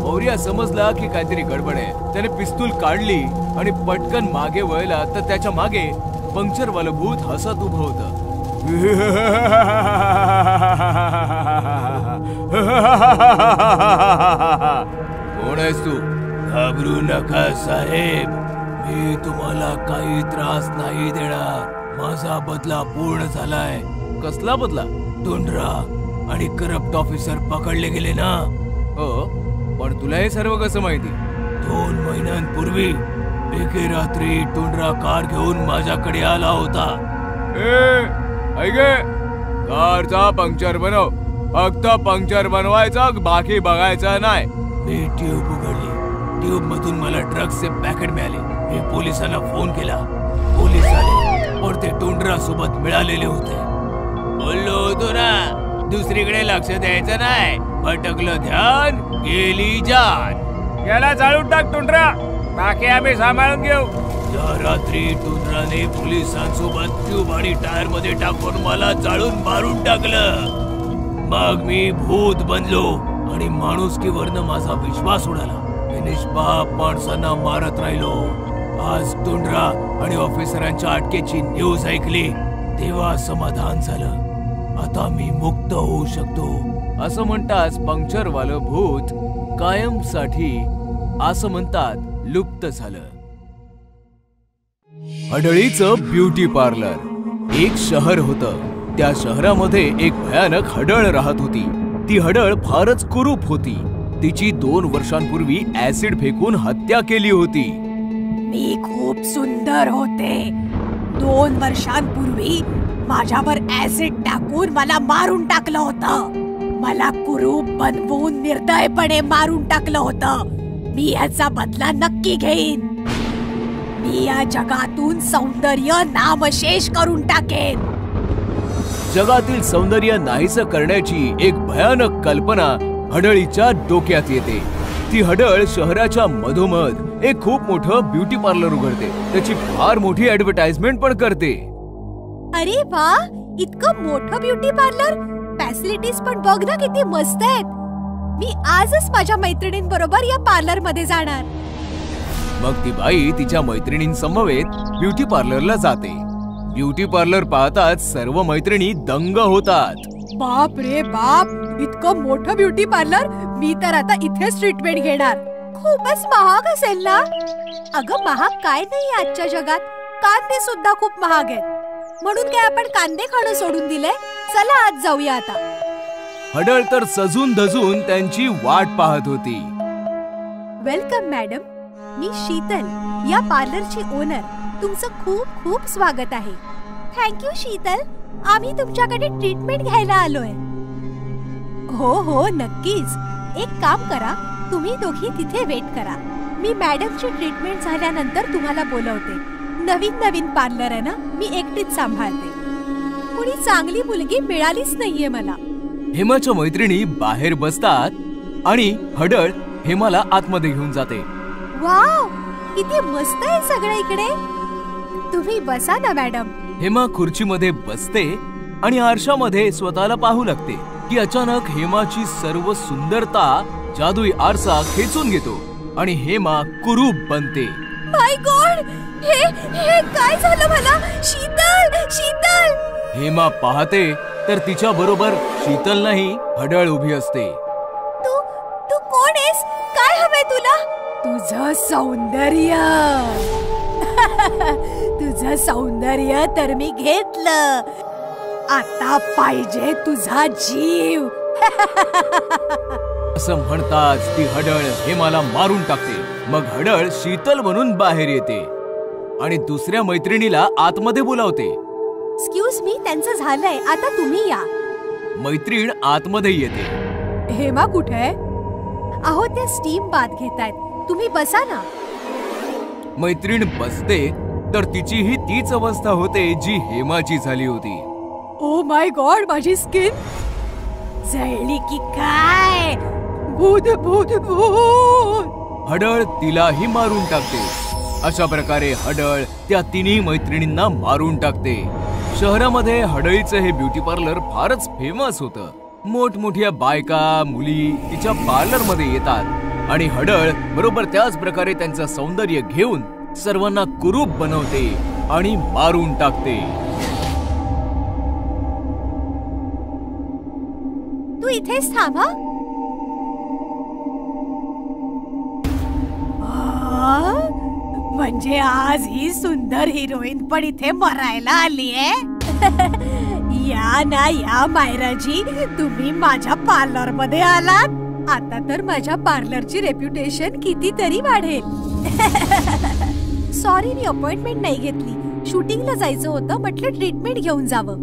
मौर्य समजला की काहीतरी गडबड आहे. त्याने पिस्तूल काढली आणि पटकन मागे वळला तर त्याच्या मागे पंक्चरवालं भूत हसत उभं होतं. कोण आहेस तू? घाबरू नका साहेब, मी तुम्हाला काही त्रास नाही देणार. माझा बदला पूर्ण झालाय. कसला बदला? टोंडरा आणि करप्ट ऑफिसर पकडले गेले ना. हो, पण तुला हे सर्व कसं माहिती? 2 महिन्यांपूर्वी एके रात्री टुंड्रा कार घेऊन माझ्याकडे आला होता. कारचा पंक्चर बनव, फक्त पंक्चर बनवायचा, बाकी बघायचा नाही. मी ट्यूब उघडली. ट्यूब मधून मला ड्रग्सचे पॅकेट मिळाले. मी पोलिसांना फोन केला. पोलीस आले, पण ते टुंड्रा सोबत मिळालेले होते. बोललो होतो ना, दुसरीकडे लक्ष द्यायचं नाही. भटकलं ध्यान, गेली जान. याला जाळून टाक टुंड्रा, बाकी आम्ही सांभाळून घेऊ. त्या रात्री टुंड्राने पोलिसांसोबत ट्यूब आणि टायर मध्ये टाकून मला जाळून मारून टाकलं. मग मी भूत बनलो आणि माणुसकीवरनं माझा विश्वास उडाला. मी निष्पाप माणसांना मारत राहिलो. आज टुंड्रा आणि ऑफिसरांच्या अटकेची न्यूज ऐकली तेव्हा समाधान झालं. आता मी मुक्त होऊ शकतो. असं म्हणताच पंक्चरवालं भूत कायमसाठी असं म्हणतात लुप्त झालं. हडळीचं ब्युटी पार्लर. एक शहर होतं. त्या शहरामध्ये एक भयानक हडळ राहत होती. ती हडळ फारच कुरूप होती. तिची 2 वर्षांपूर्वी ऍसिड फेकून हत्या केली होती. मी खूप सुंदर होते. 2 वर्षांपूर्वी माझ्यावर ऍसिड टाकून मला मारून टाकलं होतं. मला कुरूप बनवून निर्दयपणे मारून टाकलं होतं. मी याचा बदला नक्की घेईन. मी या जगातून सौंदर्य नामशेष करून टाकेन. जगातील सौंदर्य नाहीसं करण्याची एक भयानक कल्पना हडळीच्या डोक्यात येते. ती हडळ शहराच्या मधोमध एक खूप मोठं ब्युटी पार्लर उघडते. त्याची फार मोठी ऍडव्हर्टाइजमेंट पण करते. अरे वा, इतकं मोठं ब्युटी पार्लर, फॅसिलिटीज पण बघ ना किती मस्त आहेत. मी आजच माझ्या मैत्रिणींबरोबर या पार्लर मध्ये जाणार. मग ती बाई तिच्या मैत्रिणींसमवेत ब्युटी पार्लरला जाते. ब्युटी पार्लर पाहताच सर्व मैत्रिणी दंग होतात. बाप रे बाप, इतकं मोठं ब्युटी पार्लर. मी तर आता इथेच ट्रीटमेंट घेणार. खूपच महाग असेल ना? अगं महाग काय नाही आजच्या जगात. कांदे सुद्धा खूप महाग आहेत. म्हणून काय आपण कांदे खाणं सोडून दिले? चला आज जाऊया आता. हडळ तर सजून धजून त्यांची वाट पाहत होती. वेलकम मॅडम, मी शीतल, या पार्लरची ओनर. तुमचं खूप खूप स्वागत आहे. थँक्यू शीतल, आम्ही तुमच्याकडे ट्रीटमेंट घ्यायला आलोय. हो हो नक्कीच. एक काम करा, तुम्ही दोघी तिथे वेट करा. मी मॅडमची ट्रीटमेंट झाल्यानंतर तुम्हाला बोलवते. नवीन पार्लर आहे ना, मी एकटीच सांभाळते. कुणी चांगली मुलगी मिळालीच नाहीये मला. हेमाच्या मैत्रिणी बाहेर बसतात आणि हडळ हेमाला आतमध्ये घेऊन जाते. वाव, किती मस्त आहे सगळं इकडे. तुम्ही बसा ना मॅडम. हेमा खुर्चीमध्ये बसते आणि आरशामध्ये स्वतःला पाहू लागते की अचानक हेमाची सर्व सुंदरता जादुई आरसा खेचून घेतो आणि हेमा कुरूप बनते. माय गॉड, हे काय झालं मला? शीतल, शीतल. हेमा पाहते तर तिच्या बरोबर शीतल नाही, हडळ उभी असते. तू कोण आहेस? काय हवंय तुला? तुझं सौंदर्य. तुझं सौंदर्य तर मी घेतलं. आता पाहिजे तुझा जीव. असं म्हणताच ती हडळ हेमाला मारून टाकते. मग हडळ शीतल बनून बाहेर येते आणि दुसऱ्या मैत्रिणीला आतमध्ये बोलावते. एक्सक्यूज मी, त्यांचं झालंय, आता तुम्ही या. मैत्रीण आतमध्ये येते. हेमा कुठे आहे? अहो, त्या स्टीम बाथ घेतायत. तुम्ही बसा ना. मैत्रीण बसते तर तिचीही तीच अवस्था होते जी हेमाची झाली होती. ओ माय गॉड, माझी स्किन जळली की काय? भूत भूत भूत. हडळ तिलाही मारून टाकते. अशा प्रकारे हडळ त्या तिन्ही मैत्रिणींना मारून टाकते. शहरामध्ये हडळीचं हे ब्युटी पार्लर फारच फेमस होतं. मोठमोठ्या बायका मुली तिच्या पार्लर मध्ये येतात आणि हडळ बरोबर त्याच प्रकारे त्यांचं सौंदर्य घेऊन सर्वांना कुरूप बनवते आणि मारून टाकते. तू इथेच थांबा. म्हणजे आज ही सुंदर हिरोईन पण इथे मरायला आलीये. या ना या मायराजी, तुम्ही माझ्या पार्लर मध्ये आलात. आता तर माझ्या पार्लरची रेप्युटेशन कितीतरी वाढेल. सॉरी, मी अपॉइंटमेंट नाही घेतली. शूटिंगला जायचं होतं, म्हटलं ट्रीटमेंट घेऊन जावं.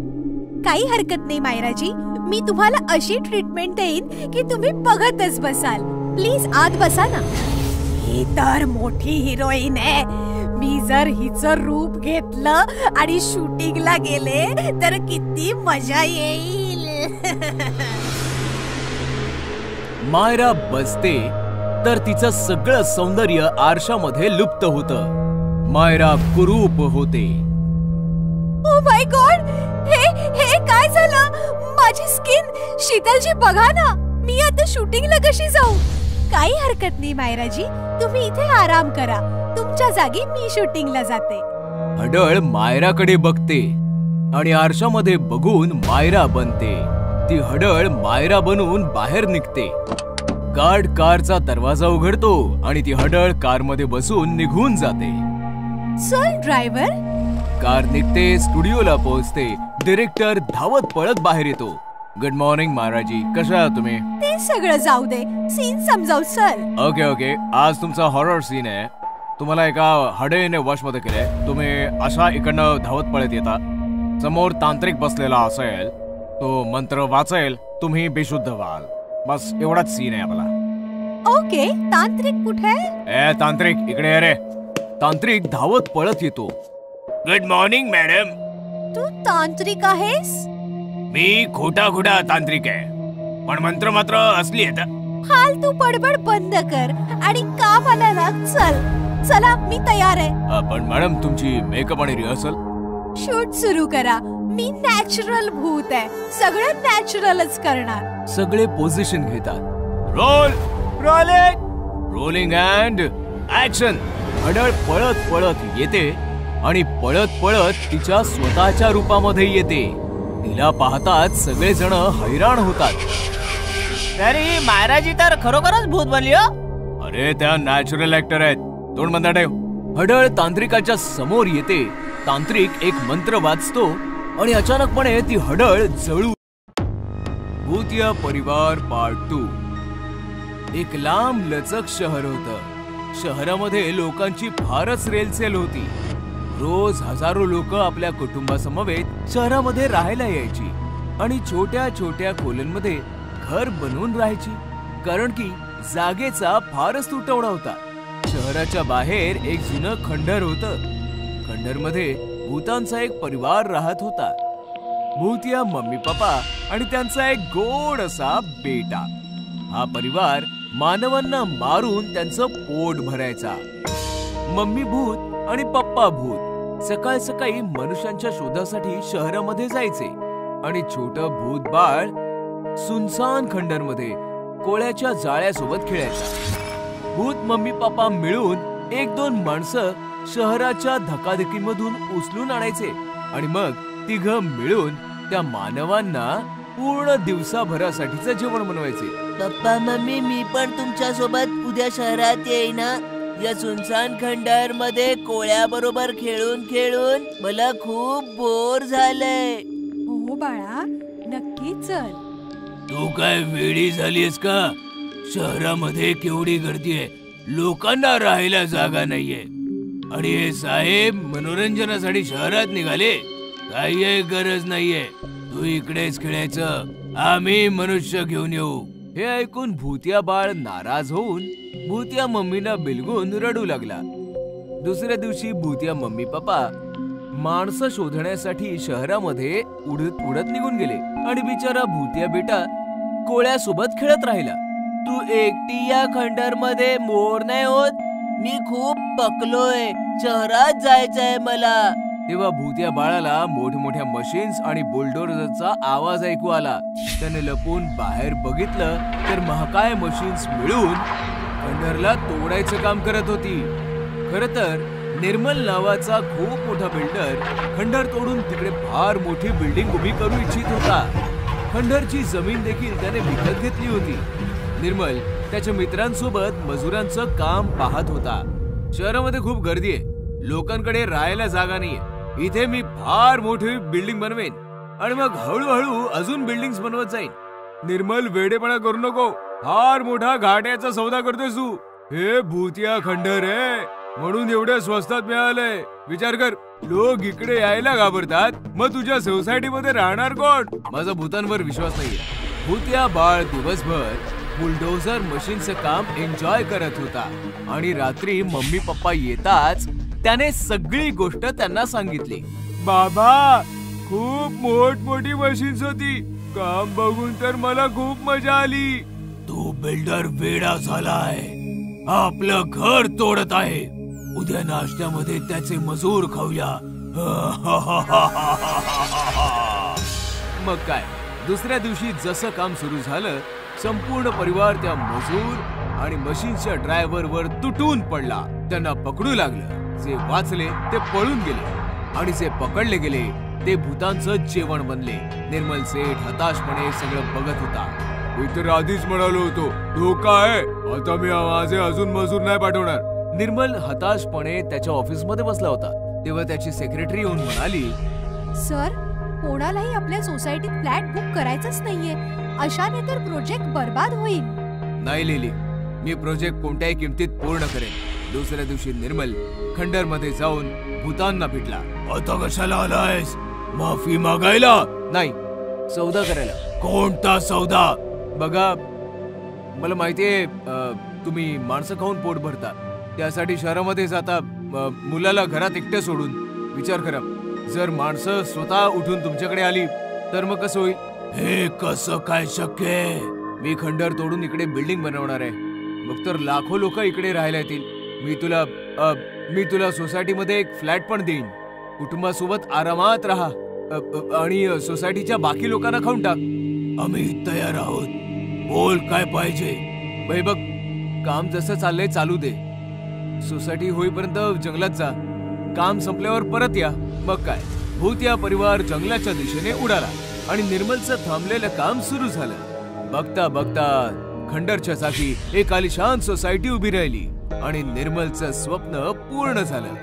काही हरकत नाही मायराजी, मी तुम्हाला अशी ट्रीटमेंट देईन की तुम्ही बघतच बसाल. प्लीज आत बसा ना. ही तर मोठी हिरोईन आहे. मी जर हिचं रूप घेतलं आणि शूटिंगला गेले तर किती मजा येईल. मायरा बसते तर तिचं सगळं सौंदर्य आरशामध्ये लुप्त होतं. मायरा कुरूप होते. ओ माय गॉड, हे काय झालं? माझी स्किन. शीतलजी बघा ना, मी आता शूटिंगला कशी जाऊ? काही हरकत नाही मायराजी, तुम्ही इथे आराम करा. तुमच्या जागी मी शूटिंगला जाते. हडळ मायराकडे बघते आणि आरशामध्ये बघून मायरा बनते. ती हडळ मायरा बनून बाहेर निघते. गार्ड कारचा दरवाजा उघडतो आणि ती हडळ कारमध्ये बसून निघून जाते. चल ड्रायव्हर. कार निघते, स्टुडिओला पोहोचते. डिरेक्टर धावत पळत बाहेर येतो. गुड मॉर्निंग मायराजी, कशा आहात तुम्ही? ते सगळं जाऊ दे, सीन समजाव. चल. ओके, आज तुमचा हॉरर सीन आहे. तुम्हाला एका हडळीने वशमध्ये केलंय. तुम्ही अशा इकडनं धावत पळत येता. समोर तांत्रिक बसलेला असेल, तो मंत्र वाचेल, तुम्ही बेशुद्ध व्हाल. बस एवढाच सीन आहे आपला. ओके, तांत्रिक कुठे? ए तांत्रिक, इकडे ये रे. तांत्रिक धावत पळत येतो. Good morning madam. तू तांत्रिक आहेस? मी खोटा तांत्रिक आहे, पण मंत्र मात्र असली आहे. फालतू बडबड बंद कर आणि कामाला लाग. चला, मी तयार आहे. पण मॅडम, तुमची मेकअप आणि रिहर्सल? शूट सुरू करा. मी नॅचरल भूत आहे, सगळं नॅचरलच करणार. सगळे पोझिशन घेतात. Rolling and action. हडळ पळत येते आणि पळत तिच्या स्वतःच्या रूपामध्ये येते. तिला पाहताच सगळेजण हैराण होतात. अरे मायराजी तर खरोखरच भूत बनली हो. अरे त्या नॅचरल ऍक्टर आहेत. तोंड बंद ठेव. हडळ तांत्रिकाच्या समोर येते. तांत्रिक एक मंत्र वाचतो आणि अचानकपणे ती हडळ जळू. भूतिया परिवार पार्ट 2. एक लांब लचक शहर होतं. शहरामध्ये लोकांची फारच रेलचेल होती. रोज हजारो लोक आपल्या कुटुंबासमवेत शहरामध्ये राहायला यायची आणि छोट्या छोट्या खोल्यांमध्ये घर बनवून राहायची, कारण की जागेचा फारच तुटवडा होता. शहराच्या बाहेर एक जुनं खंडर होतं. खंडरमध्ये भूतांचा एक परिवार राहत होता. भूतिया मम्मी पप्पा आणि त्यांचा एक गोड असा बेटा. हा परिवार मानवांना मारून त्यांचं पोट भरायचा. मम्मी भूत आणि पप्पा भूत सकाळ सकाळी मनुष्यांच्या शोधासाठी शहरामध्ये जायचे आणि छोटं भूत बाळ सुनसान खंडरमध्ये कोळ्याच्या जाळ्यासोबत खेळायचा. भूत मम्मी पप्पा मिळून 1-2 माणसं शहराच्या धकाधकीमधून उचलून आणायचे आणि मग तिघं मिळून त्या मानवांना पूर्ण दिवसाभरासाठीचं जेवण बनवायचे. पप्पा मम्मी, मी पण तुमच्या सोबत उद्या शहरात येईना. या सुनसान खंडर मध्ये कोळ्या बरोबर खेळून मला खूप बोर झालंय. हो बाळा, नक्की चल. तू काय वेडी झालीस का? शहरामध्ये केवढी गर्दी आहे, लोकांना राहायला जागा नाहीये आणि हे साहेब मनोरंजनासाठी शहरात निघाले. काही गरज नाहीये, तू इकडेच खेळायचं, आम्ही मनुष्य घेऊन येऊ. हे ऐकून भूतिया बाळ नाराज होऊन भूतिया मम्मीना बिलगून रडू लागला. दुसऱ्या दिवशी भूतिया मम्मी पप्पा माणसं शोधण्यासाठी शहरामध्ये उडत निघून गेले आणि बिचारा भूतिया बेटा कोळ्यासोबत खेळत राहिला. तू एकटी या खंडर मध्ये मोर नाही होत? मी खूप पकलोय, शहरात जायचंय मला. तेव्हा भूतिया बाळाला मोठमोठ्या मशीन्स आणि बुलडोझरचा आवाज ऐकू आला. त्याने लपून बाहेर बघितलं तर महाकाय मशीन्स मिळून खंडरला तोडायचं काम करत होती. खरं तर निर्मल नावाचा खूप मोठा बिल्डर खंडर तोडून तिकडे फार मोठी बिल्डिंग उभी करू इच्छित होता. खंडरची जमीन देखील त्याने विकत घेतली होती. निर्मल त्याच्या मित्रांसोबत मजुरांचं काम पाहत होता. शहरामध्ये खूप गर्दी आहे, लोकांकडे राहायला जागा नाहीये. इथे मी फार मोठी बिल्डिंग बनवेन आणि मग हळूहळू अजून बिल्डिंग्स बनवत जाईन. निर्मल, वेडेपणा करू नको. फार मोठा घाट्याचा सौदा करतोस तू. हे भूतिया खंडर आहे म्हणून एवढ्या स्वस्तात मिळालंय. विचार कर, लोक इकडे यायला घाबरतात, मग तुझ्या सोसायटी मध्ये राहणार कोण? माझा भूतांवर विश्वास नाहीये. भूतिया बाळ दिवसभर बुलडोझर मशीनचं काम एन्जॉय करत होता आणि रात्री मम्मी पप्पा येताच त्याने सगळी गोष्ट त्यांना सांगितली. बाबा, खूप मोठी मशीन्स होती. काम बघून तर मला खूप मजा आली. तू बिल्डर वेडा झालाय. आपलं घर तोडत आहे. उद्या नाश्त्यामध्ये त्याचे मजूर खाऊया. मग काय, दुसऱ्या दिवशी जसं काम सुरू झालं, संपूर्ण परिवार त्या मजूर आणि मशीनच्या ड्रायव्हर वर तुटून पडला. त्यांना पकडू लागलं. जे वाचले ते पळून गेले आणि जे पकडले गेले ते भूतांचं जेवण बनले. निर्मल सेठ हताशपणे सगळं बघत होता. मी तर आधीच म्हणालो होतो, धोका आहे. आता मी माझे अजून मजूर नाही पाठवणार. निर्मल हताशपणे त्याच्या ऑफिस मध्ये बसला होता. तेव्हा त्याची सेक्रेटरी येऊन म्हणाली, सर, कोणालाही आपल्या सोसायटीत फ्लॅट बुक करायचंच नाहीये. अशाने तर प्रोजेक्ट बर्बाद होईल. नाही लिली, मी प्रोजेक्ट कोणत्याही किमतीत पूर्ण करेन. दुसऱ्या दिवशी निर्मल खंडर मध्ये जाऊन भूतांना भेटला. आता कशाला आलायस? माफी मागायला? नाही, सौदा करायला. कोणता सौदा? बघा, मला माहितीये तुम्ही माणसं खाऊन पोट भरता, त्यासाठी शहरामध्ये जाता मुलाला घरात एकटं सोडून. विचार करा, जर माणसं स्वतः उठून तुमच्याकडे आली तर मग कसं होईल? हे कसं काय शक्य आहे? मी खंडर तोडून इकडे बिल्डिंग बनवणार आहे. मग तर लाखो लोक इकडे राहायला येतील. मी तुला सोसायटीमध्ये एक फ्लॅट पण देईन. कुटुंबासोबत आरामात राहा आणि सोसायटीच्या बाकी लोकांना खाऊन टाक. आम्ही तयार आहोत. बोल, काय पाहिजे? बाई बघ, काम जसं चाललंय चालू दे. सोसायटी होईपर्यंत जंगलात जा. काम संपल्यावर परत या. मग काय, भूतिया परिवार जंगलाच्या दिशेने उडाला आणि निर्मलचं थांबलेलं काम सुरू झालं. बघता बघता खंडरच्या जागी एक आलिशान सोसायटी उभी राहिली आणि निर्मलचं स्वप्न पूर्ण झालं.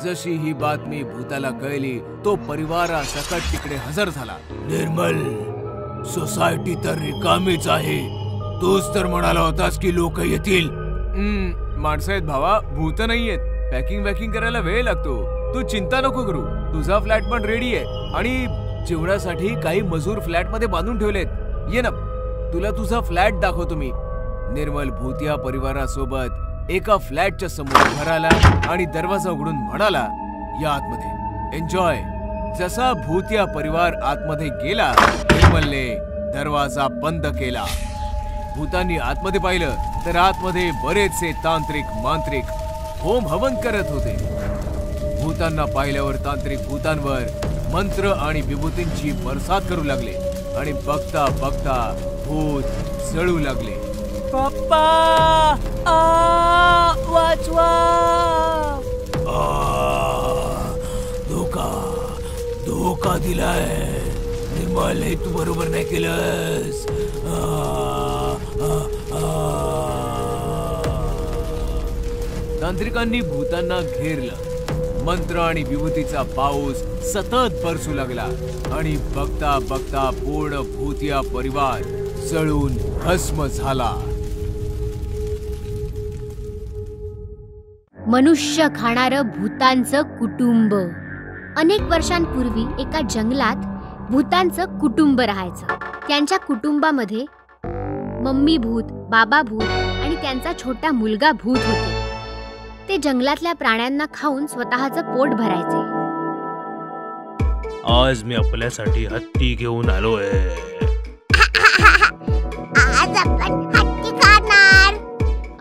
जशी ही बातमी भूताला कळली, तो परिवारासकट तिकडे हजर झाला. निर्मल, सोसायटी तर रिकामीच आहे. तूच तर म्हणाला होतास की लोक येतील. माणसं आहेत भावा, भूत नाहीयेत. पॅकिंग करायला वेळ लागतो. तू चिंता नको करू. तुझा फ्लॅट पण रेडी आहे आणि जेवणासाठी काही मजूर फ्लॅट मध्ये बांधून ठेवलेत. ये ना, तुला तुझा फ्लॅट दाखवतो मी. निर्मल भूतिया परिवारासोबत एका फ्लॅटच्या समोर उभा राहिला आणि दरवाजा उघडून म्हणाला, या आतमध्ये, एन्जॉय. जसा भूतिया परिवार आतमध्ये गेला, निर्मलने दरवाजा बंद केला. भूतांनी आतमध्ये पाहिलं तर आतमध्ये बरेचसे तांत्रिक मांत्रिक होम हवन करत होते. भूतांना पाहिल्यावर तांत्रिक भूतांवर मंत्र आणि विभूतींची बरसात करू लागले आणि बघता बघता भूत जळू लागले. पप्पा, वाचवा. धोका दिलाय. निर्मल, हे तू बरोबर नाही केलंस. तांत्रिकांनी भूतांना घेरलं. मंत्र आणि विभूतीचा पाऊस सतत बरसू लागला आणि बघता बघता पूर्ण भूतिया परिवार जळून भस्म झाला. मनुष्य खाणारं भूतांचं कुटुंब. अनेक वर्षांपूर्वी एका जंगलात भूतांचं कुटुंब राहायचं. त्यांच्या कुटुंबामध्ये मम्मी भूत, बाबा भूत आणि त्यांचा छोटा मुलगा भूत होते. ते जंगलातल्या प्राण्यांना खाऊन स्वतःचं पोट भरायचे. आज मी आपल्यासाठी हत्ती घेऊन आलोय. आज आपण हत्ती खाणार.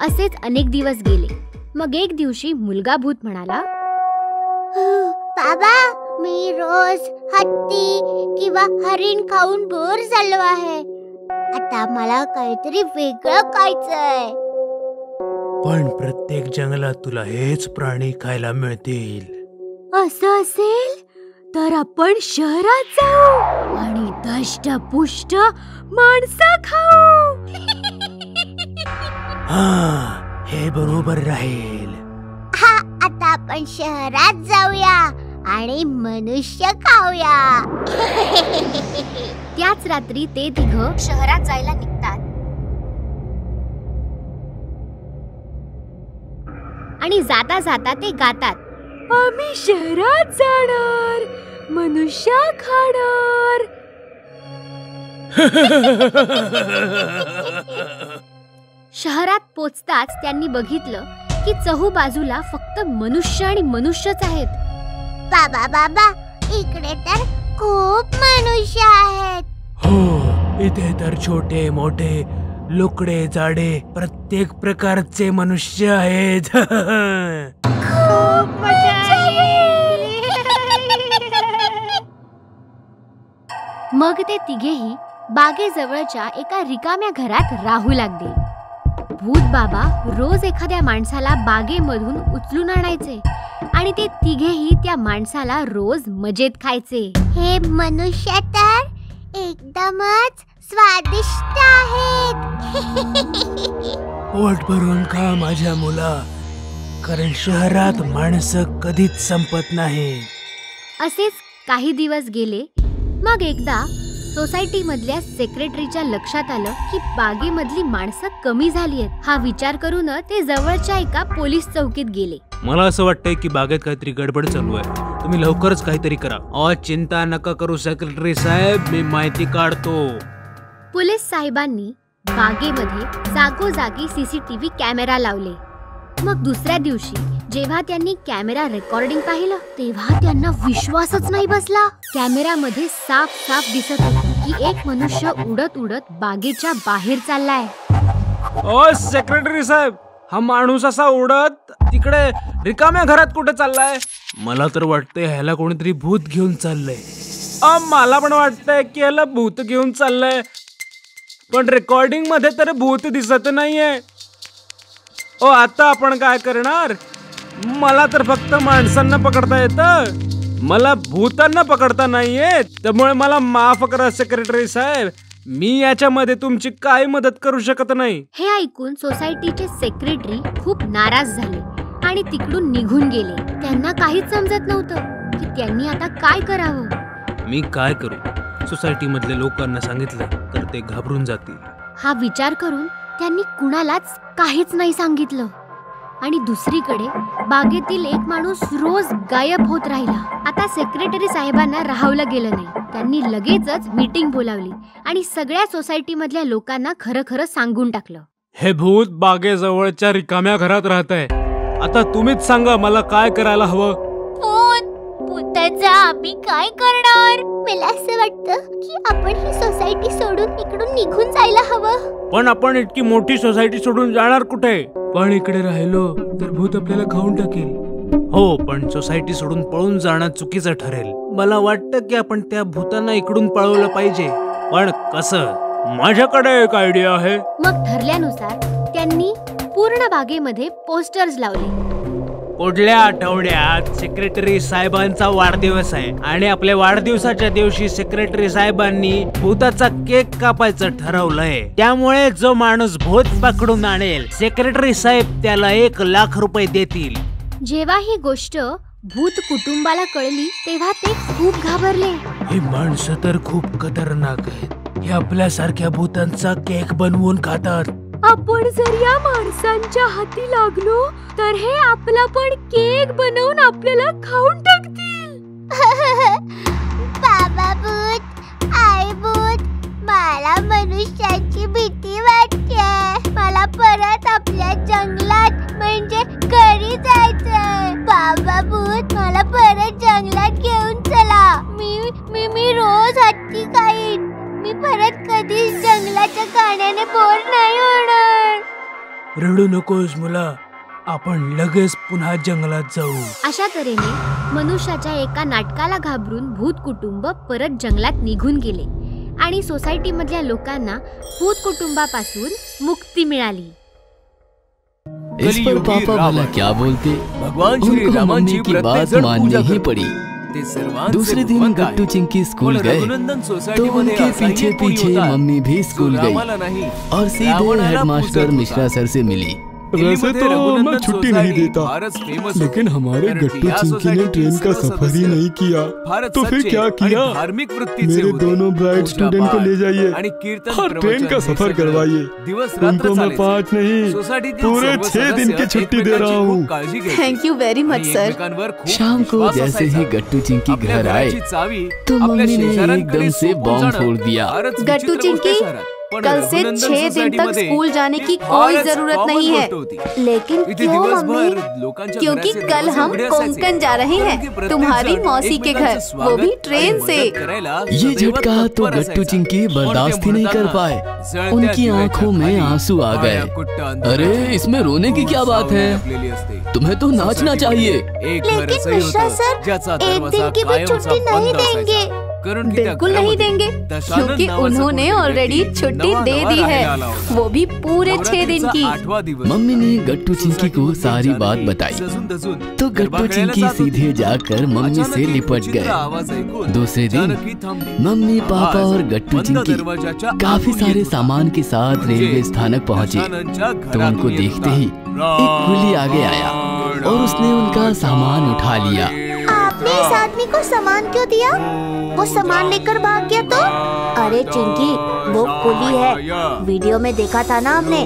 असेच अनेक दिवस गेले. मग एक दिवशी मुलगा भूत म्हणाला, बाबा, मी रोज हत्ती किंवा हरिण खाऊन बोर झालो आहे. आता मला काहीतरी वेगळं खायचंय. पण प्रत्येक जंगलात तुला हेच प्राणी खायला मिळतील. असं असेल तर आपण शहरात जाऊ आणि दष्टपुष्ट माणसं खाऊ. हे बरोबर राहील. आता आपण शहरात जाऊया आणि मनुष्य खाऊया. त्याच रात्री ते तिघं शहरात जायला निघतात. आणि जाता जाता ते गातात, आम्ही शहरात जाणार, मनुष्य खाणार. शहरात पोचताच त्यांनी बघितलं की चहूबाजूला फक्त मनुष्य आणि मनुष्यच आहेत. बाबा बाबा, इकडे तर खूप मनुष्य आहेत. हो, इथे तर छोटे मोठे लुकडे जाडे प्रत्येक प्रकारचे मनुष्य आहेत. खूप मजा येईल. मग ते तिघेही बागेजवळच्या एका रिकाम्या घरात राहू लागले. भूत बाबा रोज एखाद्या माणसाला बागेमधून उचलून आणायचे आणि ते तिघेही त्या माणसाला रोज मजेत खायचे. हे मनुष्य तर एकदमच स्वादिष्ट आहेत. पोट भरून खा माझ्या मुला, कारण शहरात माणसं कधीच संपत नाही. असेच काही दिवस गेले. मग एकदा सोसायटी मधल्या सेक्रेटरीच्या लक्षात आलं की बागेमधली माणसं कमी झाली आहेत. हा विचार करून ते जवळच्या एका पोलीस चौकीत गेले. मला असं वाटतंय की बागेत काहीतरी गडबड चालू आहे. तुम्ही लवकरच काहीतरी करा. चिंता नका करू सेक्रेटरी साहेब, मी माहिती काढतो. पोलीस साहेबांनी बागेमध्ये जागोजागी सीसीटीव्ही कॅमेरा लावले. मग दुसऱ्या दिवशी जेव्हा त्यांनी कॅमेरा रेकॉर्डिंग पाहिलं तेव्हा त्यांना विश्वासच नाही बसला. कॅमेरामध्ये साफ साफ दिसत होतं की एक मनुष्य उडत उडत बागेच्या बाहेर चाललाय. ओ सेक्रेटरी साहेब, हा माणूस असा उडत तिकडे रिकाम्या घरात कुठे चाललाय? मला तर वाटतंय ह्याला कोणीतरी भूत घेऊन चाललंय. मला पण वाटतंय की ह्याला भूत घेऊन चाललंय, पण रेकॉर्डिंग मध्ये तर भूत दिसत नाहीये. आता आपण काय करणार? मला तर फक्त माणसांना पकडता येतं, मला भूतांना पकडता नाहीये. त्यामुळे मला माफ करा सेक्रेटरी साहेब, मी याच्यामध्ये तुमची काही मदत करू शकत नाही. हे ऐकून सोसायटीचे सेक्रेटरी खूप नाराज झाले आणि तिकडून निघून गेले. त्यांना काहीच समजत नव्हतं की त्यांनी आता काय करावं. मी काय करू? सोसायटी मधल्या लोकांना सांगितलं तर ते घाबरून जातील. हा विचार करून त्यांनी कुणालाच काहीच नाही सांगितलं. आणि दुसरीकडे बागेतील एक माणूस रोज गायब होत राहिला. आता सेक्रेटरी साहेबांना राहावलं गेलं नाही. त्यांनी लगेचच मीटिंग बोलावली आणि सगळ्या सोसायटी मधल्या लोकांना खरं खरं सांगून टाकलं. हे भूत बागेजवळच्या रिकाम्या घरात राहतंय. आता तुम्हीच सांगा मला काय करायला हवं. भूताचा आम्ही काय करणार? मला असं वाटतं की आपण ही सोसायटी सोडून इकडून निघून जायला हवं. पण आपण इतकी मोठी सोसायटी सोडून जाणार कुठे? पण इकडे राहिलो तर भूत आपल्याला खाऊन टाकेल. हो, पण सोसायटी सोडून पळून जाणं चुकीचं ठरेल. मला वाटतं की आपण त्या भूतांना इकडून पळवलं पाहिजे. पण कसं? माझ्याकडे एक आयडिया आहे. मग ठरल्यानुसार त्यांनी पूर्ण बागेमध्ये पोस्टर्स लावले. पुढल्या आठवड्यात सेक्रेटरी साहेबांचा वाढदिवस आहे आणि आपल्या वाढदिवसाच्या दिवशी सेक्रेटरी साहेबांनी भूताचा केक कापायचं ठरवलंय. त्यामुळे जो माणूस भूत पकडून आणेल सेक्रेटरी साहेब त्याला 1 लाख रुपये देतील. जेव्हा ही गोष्ट भूत कुटुंबाला कळली तेव्हा ते खूप घाबरले. ही माणसं तर खूप खतरनाक आहेत. हे आपल्यासारख्या भूतांचा केक बनवून खातात. आपण जर या माणसांच्या हाती लागलो तर हे आपला पण केक बनवून आपल्याला खाऊन टाकतील. बाबा भूत, आई भूत, मला मनुष्याची भीती वाटते. मला परत आपल्या जंगलात म्हणजे घरी जायचंय. बाबा भूत, मला परत जंगलात घेऊन चला. मी रोज हत्ती खाईन. मी परत कधीच जंगलाच्या गाण्याने बोर नाही होणार. रडू नकोस मुला, आपण लगेच पुन्हा जंगलात जाऊ. अशा तऱ्हेने मनुष्याच्या एका नाटकाला घाबरून भूत कुटुंब परत जंगलात निघून गेले आणि सोसायटी मधल्या लोकांना भूत कुटुंबापासून मुक्ती मिळाली. इस पर पापा भला क्या बोलते? भगवान श्री रामांची की बात माननी ही पड़ी. दूसरे दिन गट्टू चिंकी स्कूल गए तो उनके पीछे पीछे मम्मी भी स्कूल गई और सीधे हेडमास्टर मिश्रा सर से मिली. वैसे तो मैं छुट्टी नहीं देता, लेकिन हमारे गट्टू चिंकी ने ट्रेन का सफर ही नहीं किया, तो फिर क्या किया? मेरे दोनों ब्राइट स्टूडेंट को ले जाइए और ट्रेन का सफर करवाइए। उनको मैं 5 नहीं पूरे 6 दिन की छुट्टी दे रहा हूँ। Thank you very much sir. शाम को जैसे ही गट्टू चिंकी घर आए तो मम्मी ने एकदम से बॉम्ब फोड़ दिया। गट्टू चिंकी, कल से 6 दिन तक स्कूल जाने की कोई जरूरत नहीं है। लेकिन क्यों मम्मी? क्योंकि कल हम कोंकण जा रहे हैं, तुम्हारी मौसी के घर, वो भी ट्रेन से। ये झटका तो गट्टू चिंकी बर्दाश्त ही नहीं कर पाए। उनकी आंखों में आंसू आ गए। अरे इसमें रोने की क्या बात है, तुम्हें तो नाचना चाहिए। लेकिन मिश्रा सर 1 दिन की भी छुट्टी नहीं देंगे। बिल्कुल नहीं देंगे, क्योंकि उन्होंने ऑलरेडी छुट्टी दे दी है, वो भी पूरे 6 दिन की। मम्मी ने गट्टू चिंकी को सारी बात बताई तो गट्टू चिंकी सीधे जाकर मम्मी से लिपट गए। दूसरे दिन मम्मी, पापा और गट्टू चिंकी काफी सारे सामान के साथ रेलवे स्थानक पहुँचे तो उनको देखते ही एक कुली आगे आया और उसने उनका सामान उठा लिया। आपने इस आदमी को सामान क्यों दिया? वो सामान लेकर भाग गया तो? अरे चिंकी, वो कुली है, वीडियो में देखा था ना हमने।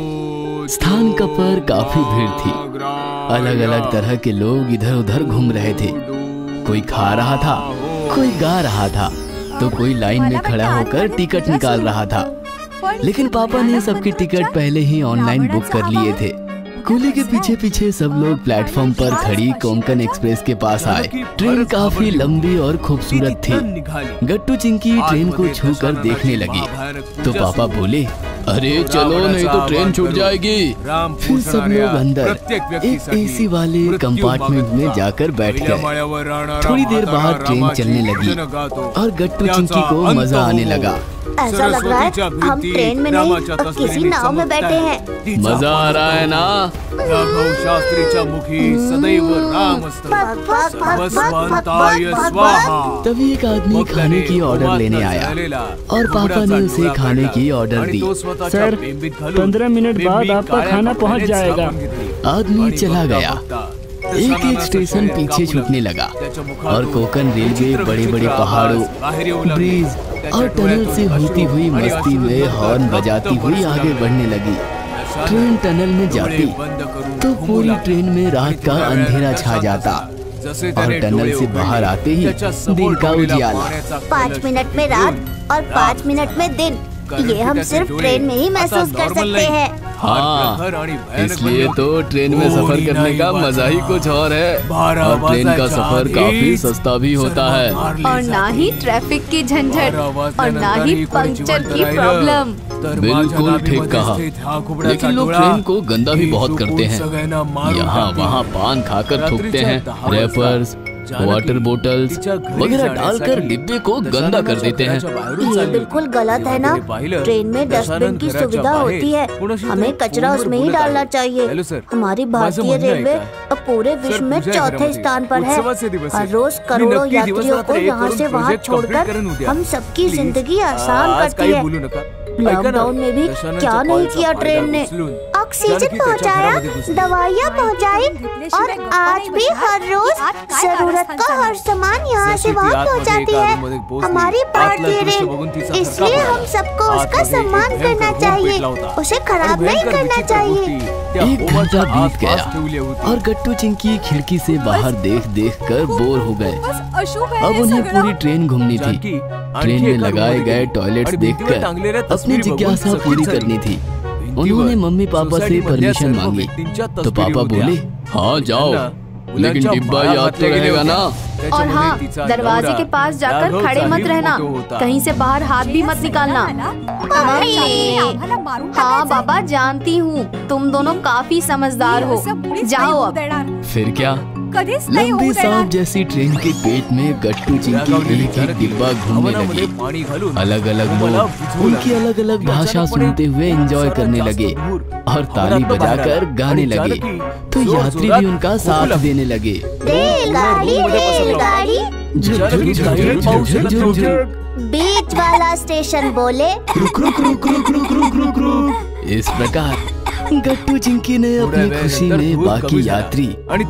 स्थान पर काफी भीड़ थी। अलग अलग तरह के लोग इधर उधर घूम रहे थे। कोई खा रहा था, कोई गा रहा था, तो कोई लाइन में खड़ा होकर टिकट निकाल रहा था। लेकिन पापा ने सबकी टिकट पहले ही ऑनलाइन बुक कर लिए थे। कुली के पीछे पीछे सब लोग प्लेटफॉर्म पर खड़ी कोंकण एक्सप्रेस के पास आए। ट्रेन काफी लंबी और खूबसूरत थी। गट्टू चिंकी ट्रेन को छूकर देखने लगी तो पापा बोले, अरे चलो नहीं तो ट्रेन छूट जाएगी। फिर सब लोग अंदर एक एसी वाले कंपार्टमेंट में जाकर बैठ गए। थोड़ी देर बाद ट्रेन चलने लगी और गट्टू चिंकी को मजा आने लगा। ऐसा लग रहा है हम ट्रेन में नहीं किसी नाव में बैठे हैं। मजा आ रहा है ना? राघव शास्त्रीच्या मुखी सदैव तभी एक आदमी खाने की ऑर्डर लेने आया और पापा ने उसे खाने की ऑर्डर दी। सर 15 मिनट बाद आपका खाना पहुंच जाएगा। आदमी चला गया। एक एक स्टेशन पीछे छूटने लगा और कोंकण रेलवे बड़े बड़े पहाड़ों, ब्रिज और टनल से होती हुई मस्ती में हॉर्न बजाती हुई आगे बढ़ने लगी। ट्रेन टनल में जाती तो पूरी ट्रेन में रात का अंधेरा छा जाता और टनल से बाहर आते ही दिन का उजियाला। 5 मिनट में रात और 5 मिनट में दिन, ये हम सिर्फ ट्रेन में ही महसूस कर सकते हैं। हाँ, इसलिए तो ट्रेन में सफर करने का मजा ही कुछ और है। और ट्रेन का सफर काफी सस्ता भी होता है और ना ही ट्रैफिक की झंझट और ना ही पंक्चर की प्रॉब्लम। बिल्कुल ठीक कहा। लेकिन लोग ट्रेन को गंदा भी बहुत करते हैं। यहाँ वहाँ पान खाकर थूकते हैं, रैपर्स, वाटर बोतल्स वगैरह डालकर डिब्बे को गंदा कर देते हैं। ये बिल्कुल गलत है ना। ट्रेन में डस्टबिन की सुविधा होती है, हमें कचरा उसमें ही डालना चाहिए। हमारी भारतीय रेलवे पूरे विश्व में 4थे स्थान पर है। हर रोज करोड़ों यात्रियों को यहाँ से वहाँ छोड़कर हम सबकी जिंदगी आसान करती है। लॉकडाउन में भी क्या नहीं किया ट्रेन ने। ऑक्सीजन पहुँचाया, दवाइयाँ पहुँचाई और आज भी हर रोज जरूरत का हर सामान यहाँ से वहाँ पहुँचाती है हमारी भारतीय रेल। इसलिए हम सबको उसका सम्मान करना चाहिए, उसे खराब नहीं करना चाहिए। 1 घंटा बीत गया और गट्टू चिंकी खिड़की से बाहर देख देख कर बोर हो गए। अब उन्हें पूरी ट्रेन घूमनी थी। ट्रेन में लगाए गए टॉयलेट्स देखकर अपनी जिज्ञासा पूरी करनी थी। उन्होंने मम्मी पापा से परमिशन मांगी तो पापा बोले, हाँ जाओ, लेकिन डिब्बा याद तो रहेगा ना। और हाँ, दरवाजे के पास जाकर खड़े मत रहना, कहीं से बाहर हाथ भी मत निकालना। हाँ बाबा, जानती हूँ तुम दोनों काफी समझदार हो, जाओ अब। फिर क्या, लंबी सांप जैसी ट्रेन के पेट में गट्टू चिंकी एक एक डिब्बा घूमने लगे। अलग अलग लोग उनकी अलग अलग भाषा सुनते हुए एंजॉय करने लगे और ताली बजाकर गाने लगे। तो यात्री भी उनका साथ देने लगे। बीच वाला स्टेशन बोले रुक रुक रुक रुक रुक रुक रुक रुक। इस प्रकार गट्टू चिंकी ने अपनी खुशी में बाकी यात्री और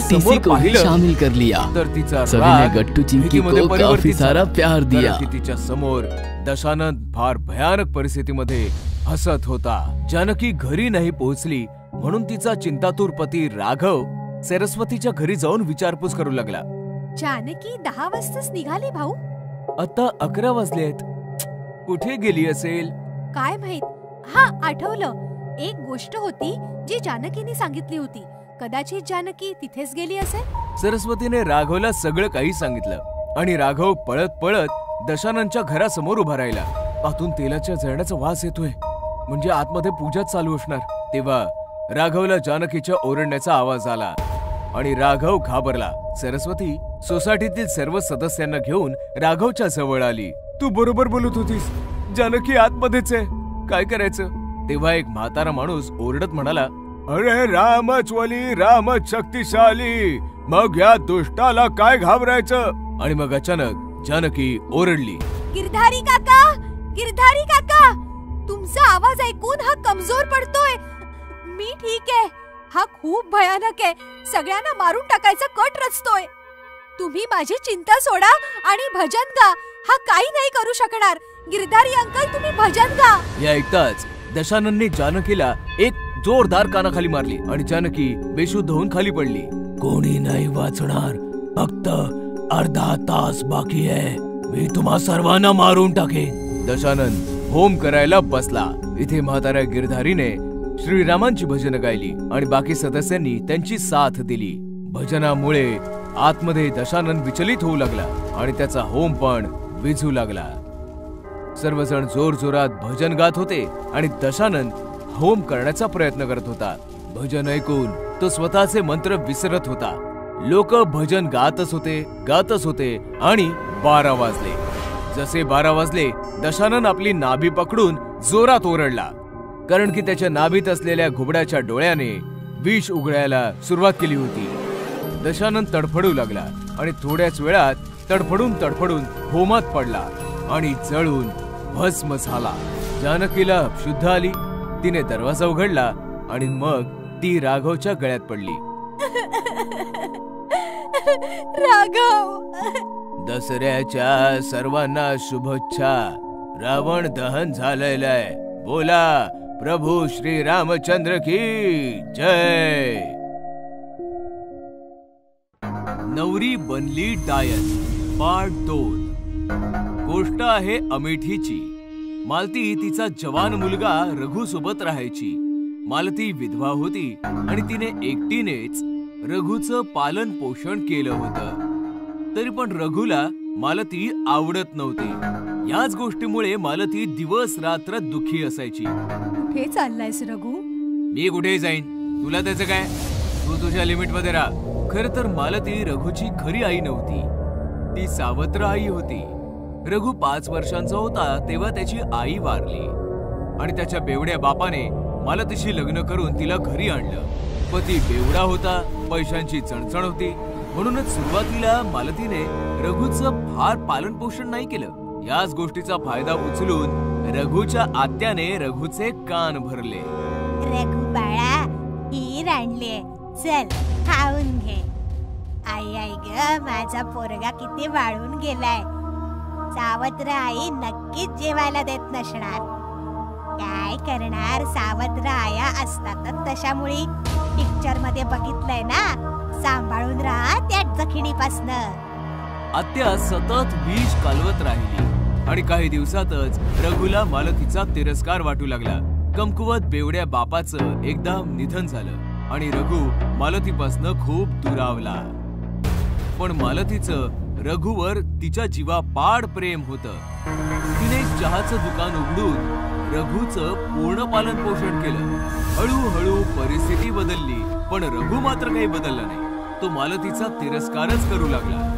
टीसी को भी शामिल कर लिया। सभी ने गट्टू चिंकी को काफी सारा प्यार दिया। तिच्या समोर दशानंद फार भयानक परिस्थितीमध्ये हसत होता। जानकी घरी नाही पोहोचली म्हणून तिचा चिंतातूर पती राघव सरस्वतीच्या घरी जाऊन विचारपूस करू लागला। जानकी 10 वाजताच निघाली भाऊ? आता 11 वाजलेत। कुठे गेली असेल? काय माहित। हा आठवलं, एक गोष्ट होती जी जानकीने सांगितली होती। कदाचित जानकी तिथेच गेली असेल। सरस्वतीने राघवला सगळं काही सांगितलं आणि राघव पळत पळत दशानंदच्या घरासमोर उभा राहिला। आतून तेलाच्या जळण्याचा वास येतोय, म्हणजे आतमध्ये पूजा चालू असणार। तेव्हा राघवला जानकीच्या ओरडण्याचा आवाज आला आणि राघव घाबरला। सरस्वती सोसायटीतील सर्व सदस्यांना घेऊन राघवच्या जवळ आली। तू बरोबर बोलत होतीस, जानकी आतमध्येच आहे, काय करायचं? तेव्हा एक म्हातारा माणूस ओरडत म्हणाला, अरे रामच वली, रामच शक्तिशाली, मग या दुष्टाला काय घाबरायचं? आणि मग अचानक जानकी ओरडली, गिरधारी काका, गिरधारी काका, तुमचा आवाज ऐकून हा कमजोर पडतोय। मी ठीक आहे, हा खूप भयानक आहे, सगळ्यांना मारून टाकायचा कट रचतोय। तुम्ही माझी चिंता सोडा आणि भजन गा, हा काही नाही करू शकणार। गिरधारी अंकल, तुम्ही भजन गा। या ऐकताच दशानंदने जानकीला एक जोरदार कानाखाली मारली आणि जानकी बेशुद्ध होऊन खाली पडली। कोणी नाही वाचणार, फक्त अर्धा तास बाकी आहे, मी तुम्हा सर्वांना मारून टाकेन। दशानंद होम करायला बसला। इथे म्हाताऱ्या गिरधारीने श्रीरामांची भजनं गायली आणि बाकी सदस्यांनी त्यांची साथ दिली। भजनामुळे आतमध्ये दशानंद विचलित होऊ लागला आणि त्याचा होम पण विझू लागला। सर्वजण जोरजोरात भजन गात होते आणि दशानंद होम करण्याचा प्रयत्न करत होता। भजन ऐकून तो स्वतःचे मंत्र विसरत होता। लोक भजन गातच होते आणि 12 वाजले। जसे 12 वाजले, दशानंद आपली नाभी पकडून जोरात ओरडला, कारण की त्याच्या नाभीत असलेल्या घुबडाच्या डोळ्याने विष उघडायला सुरुवात केली होती। दशानंद तडफडू लागला आणि थोड्याच वेळात तडफडून होमात पडला आणि जळून भस्म झाला। जानकीला शुद्ध आली, तिने दरवाजा उघडला आणि मग ती राघवच्या गळ्यात पडली। राघव, दसऱ्याच्या सर्वांना शुभेच्छा। रावण दहन झालेलं आहे, बोला प्रभू श्री रामचंद्र की जय। नवरी बनली डायन पार्ट 2। गोष्ट आहे अमेठीची। मालती तिचा जवान मुलगा रघु सोबत राहायची। मालती विधवा होती आणि तिने एकटीनेच रघुचं पालन पोषण केलं होतं। तरी पण रघुला मालती आवडत नव्हती। याच गोष्टीमुळे मालती दिवस रात्र दुःखी असायची। कुठे चाललायस रघु? मी कुठे जाईन, तुला त्याचं काय? तू तुझ्या लिमिट मध्ये राहा। खर तर मालती रघुची खरी आई नव्हती, ती सावत्र आई होती। रघु 5 वर्षांचा होता तेव्हा त्याची आई वारली आणि त्याच्या बेवड्या बापाने मालतीशी लग्न करून तिला घरी आणलं। पती बेवडा होता, पैशांची चणचण होती, म्हणूनच सुरुवातीला मालतीने रघुचं फार पालन पोषण नाही केलं। याच गोष्टीचा फायदा उचलून रघुच्या आत्याने रघुचे कान भरले। रघु बाळा, खीर आणले, चल खाऊन घे। आई आई ग, माझा पोरगा किती वाळून गेलाय। सावत्र आई नक्कीच जेवायला देत नसणार। काय करणार, सावत्र आया असतातच तशामुळे। पिक्चर मध्ये बघितलंय ना, सांभाळून राहा त्या जखिणीपासनं। आत्या सतत विष कालवत राहिली आणि काही दिवसातच रघुला मालतीचा तिरस्कार वाटू लागला। कमकुवत बेवड्या बापाचं एकदा निधन झालं आणि रघु मालतीपासनं खूप दुरावला। पण मालतीचं रघुवर तिच्या जीवापाड प्रेम होतं। तिने चहाचं दुकान उघडून रघुचं पूर्ण पालन पोषण केलं। हळूहळू परिस्थिती बदलली, पण रघु मात्र काही बदलला नाही। तो मालतीचा तिरस्कारच करू लागला।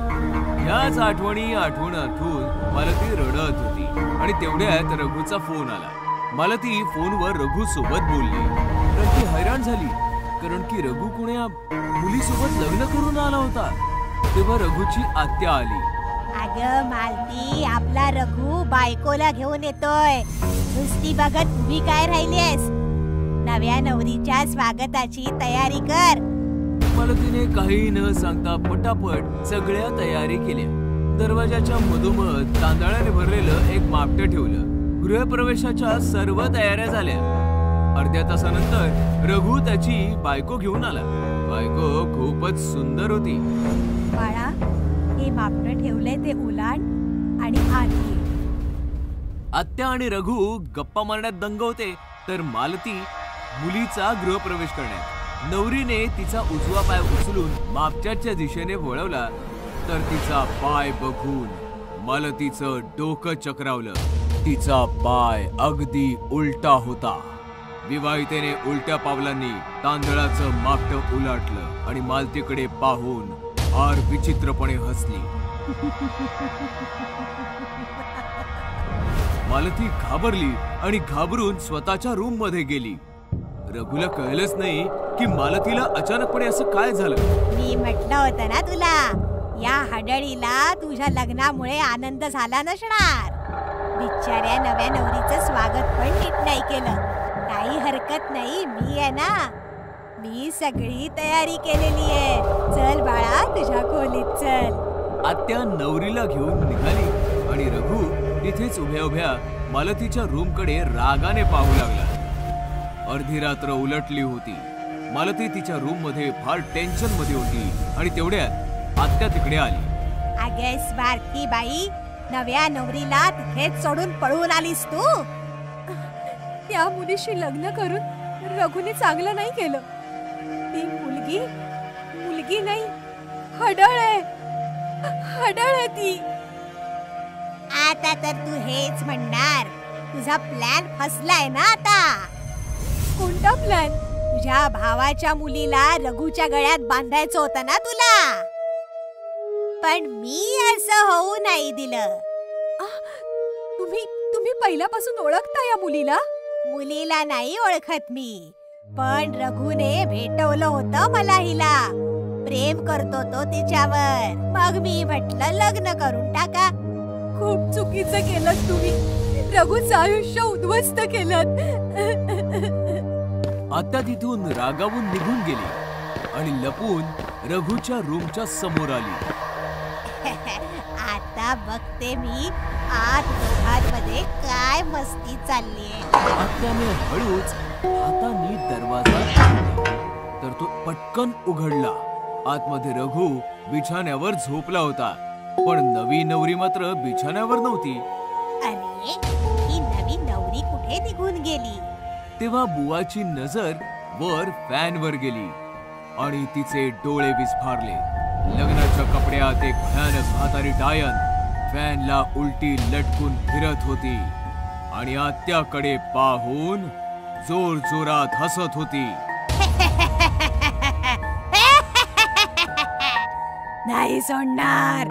याच आठवणी आठवून मालती रडत होती आणि तेवढ्यात रघुचा फोन आला। मालती फोनवर रघु सोबत बोलली, पण ती हैराण झाली, कारण की रघु कोण्या मुलीसोबत लग्न करून आला होता। तेव्हा रघुची आत्या आली। अगं मालती, आपला रघु बायकोला घेऊन येतोय, नुसती बघत उभी काय राहिलीस? नव्या नवरीच्या स्वागताची तयारी कर. मालतीने काही न सांगता पटापट सगळ्या तयारी केल्या. दरवाजाच्या मधोमध तांदळाने भरलेलं एक मापटं ठेवलं. गृहप्रवेशाच्या सर्व तयाऱ्या झाल्या. अर्ध्या तासानंतर रघु त्याची बायको घेऊन आला. बायको खूपच सुंदर होती. बाळा, हे मापटं ठेवलंय ते ओलांड आणि आत ये. आत्या आणि रघु गप्पा मारण्यात दंग होते, तर मालती मुलीचा गृहप्रवेश करण्यात. नवरीने तिचा उजवा पाय उचलून मापट्याच्या दिशेने वळवला, तर तिचा पाय बघून मालतीचं डोकं चक्रावलं. तिचा पाय अगदी उलटा होता. विवाहितेने उलट्या पावलांनी तांदळाचं मापटं उलटलं आणि मालतीकडे पाहून फार विचित्रपणे हसली. मालती घाबरली आणि घाबरून स्वतःच्या रूम मध्ये गेली. रघुला कळलंच नाही की मालतीला अचानकपणे असं काय झालं. मी म्हटलं होतं ना तुला, या हडळीला तुझ्या लग्नामुळे आनंद झाला नसणार. बिचाऱ्या नव्या नवरीचं स्वागत पण नीट नाही केलं. काही हरकत नाही, मी आहे ना, मी सगळी तयारी केलेली आहे. चल बाळा, तुझ्या खोलीत चल. आत्या नवरीला घेऊन निघाली आणि रघु तिथेच उभ्या उभ्या मालतीच्या रूम कडे रागाने पाहू लागला. अर्धी रात्र उलटली होती. मालती तिच्या रूम मध्ये फार टेन्शन मध्ये होती आणि तेवढ्यात आत्या तिकडे आली. अगे स्वार्थी बाई, नव्या नवरीला तिथेच सोडून पळून आलीस तू. त्या मुलीशी लग्न करून रघुने चांगलं नाही केलं. ती मुलगी नाही, हडळ आहे ती. आता तर तू हेच म्हणणार, तुझा प्लॅन फसलाय ना आता. कोणता प्लॅन? तुझ्या भावाच्या मुलीला रघुच्या गळ्यात बांधायचं होतं ना तुला, पण मी असं होऊ नाही दिलं. तुम्ही पहिल्यापासून ओळखता या मुलीला? मुलीला नाही ओळखत मी, पण रघुने भेटवलं होतं मला हिला. प्रेम करतो तो तिच्यावर. मग मी म्हटलं लग्न करून टाका. खूप चुकीचं केलं तुम्ही. रघुचं आयुष्य उद्ध्वस्त केलं. आत्या तिथून रागावून निघून गेली आणि लपून रघुच्या रूमच्या समोर आली. आता बघते मी आत दोघांमध्ये काय मस्ती चाललीये. आत्याने हळूच हाताने दरवाजा तर तो पटकन उघडला. आतमध्ये रघु बिछाण्यावर झोपला होता, पण नवी नवरी मात्र बिछाण्यावर नव्हती. अरे, ही नवी नवरी कुठे निघून गेली? तेव्हा बुवाची नजर वर फॅनवर गेली आणि तिचे डोळे विस्फारले. लग्नाच्या कपड्यात एक भयानक म्हातारी डायन फॅनला उलटी लटकून फिरत होती आणि आत्याकडे पाहून जोर जोरात हसत होती. नाही सोडणार,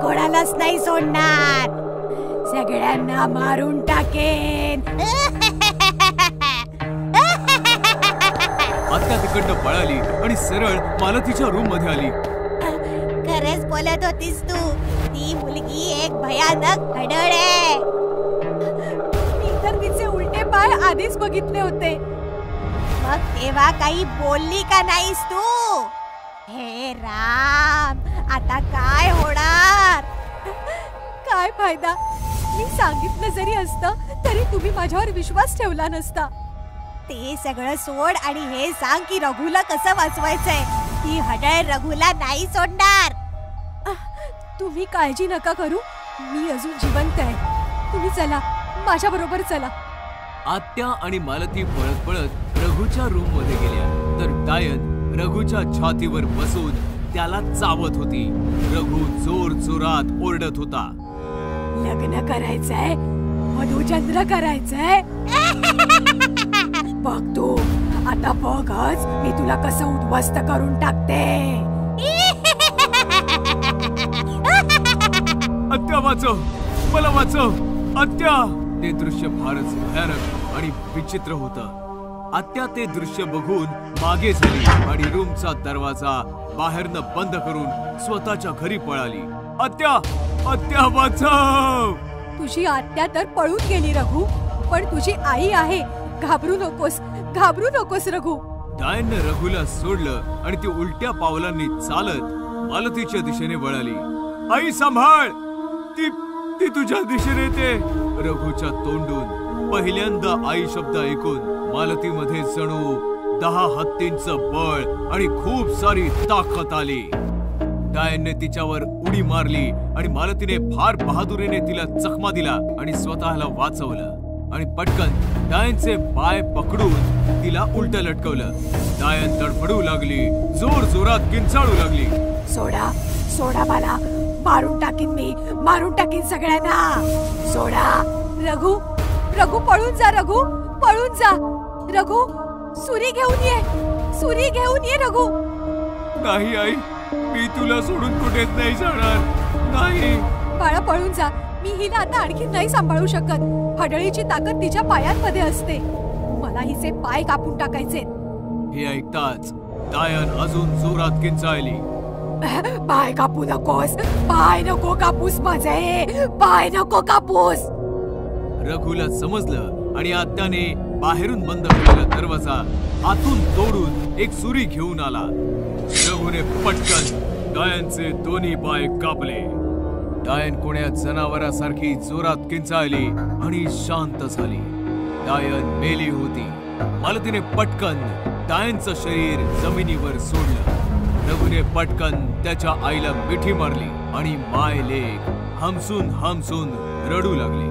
कोणालाच नाही सोडणार. सगळ्यांना मारून टाकेन. आत्या तिकडनं पळाली आणि सरळ मालतीच्या रूम मध्ये आली. खरंच बोलत होतीस तू, ती मुलगी एक भयानक हडळ आहे. मी तर तिचे उलटे पाय आधीच बघितले होते. मग तेव्हा काही बोलली का नाहीस तू? हे राम, आता काय होणार? काय फायदा? मी सांगितलं जरी असतं तरी तुम्ही माझ्यावर विश्वास ठेवला नसता. ते सगळं सोड आणि हे सांग की रघुला कसं वाचवायचंय. ती हडळ रघुला नाही सोडणार. तुम्ही काळजी नका करू, मी अजून जिवंत आहे. तुम्ही चला, माझ्या बरोबर चला. आत्या आणि मालती पळत पळत रघुच्या रूम मध्ये गेल्या, तर डायन रघुच्या छातीवर बसून त्याला चावत होती. रघु जोर जोरात ओरडत होता. लग्न करायचंय, मधुचंद्र करायचंय. बघ तू, आता बघच मी तुला कसं उद्ध्वस्त करून टाकते. आत्या वाचव, मला वाचव, आत्या. ते दृश्य फारच भयानक आणि विचित्र होतं. आत्या ते दृश्य बघून मागे झाली आणि रूमचा दरवाजा बाहेरनं बंद करून स्वतःच्या घरी पळाली. आत्या, आत्या वाचव. तुझी आत्या तर पळून गेली रघु. पण तुझी आई आहे. घाबरू नकोस रघु. डायनने रघुला सोडलं आणि ती उलट्या पावलांनी चालत मालतीच्या दिशेने वळाली. आई सांभाळ, ती तुझ्या दिशेने येते. रघुच्या तोंडून पहिल्यांदा आई शब्द ऐकून मालतीमध्ये जणू 10 हत्तींचं बळ आणि खूप सारी ताकद आली. डायनने तिच्यावर उडी मारली आणि मालतीने फार बहादुरीने तिला चकमा दिला आणि स्वतःला वाचवलं आणि पटकन डायनचे पाय पकडून तिला उलट लटकवलं. डायन तडफडू लागली, जोर जोरात किंचाळू लागली. सोडा मला, मारून टाकीन सगळ्यांना. सोडा. रघु पळून जा. रघु सुरी घेऊन ये रघु. नाही आई, मी तुला सोडून कुठेच नाही जाणार. नाही बाळा, पळून जा. मी हिला आता आणखी नाही सांभाळू शकत. हडळीची ताकद तिच्या पायांमध्ये असते. मला हिचे पाय कापून टाकायचे. हे ऐकताच डायन अजून जोरात किंचाळली. पाय कापू नकोस. पाय नको कापूस माझे. पाय नको कापूस. रघुला समजलं आणि त्याने बाहेरून बंद केलेला दरवाजा आतून तोडून एक सुरी घेऊन आला. रघुने पटकन डायनचे दोन्ही पाय कापले. डायन कोण्या जनावरासारखी जोरात किंचाळली आणि शांत झाली. डायन मेली होती. मालतीने पटकन डायनचं शरीर जमिनीवर सोडलं. रघुने पटकन त्याच्या आईला मिठी मारली आणि माय लेक हमसून रडू लागली.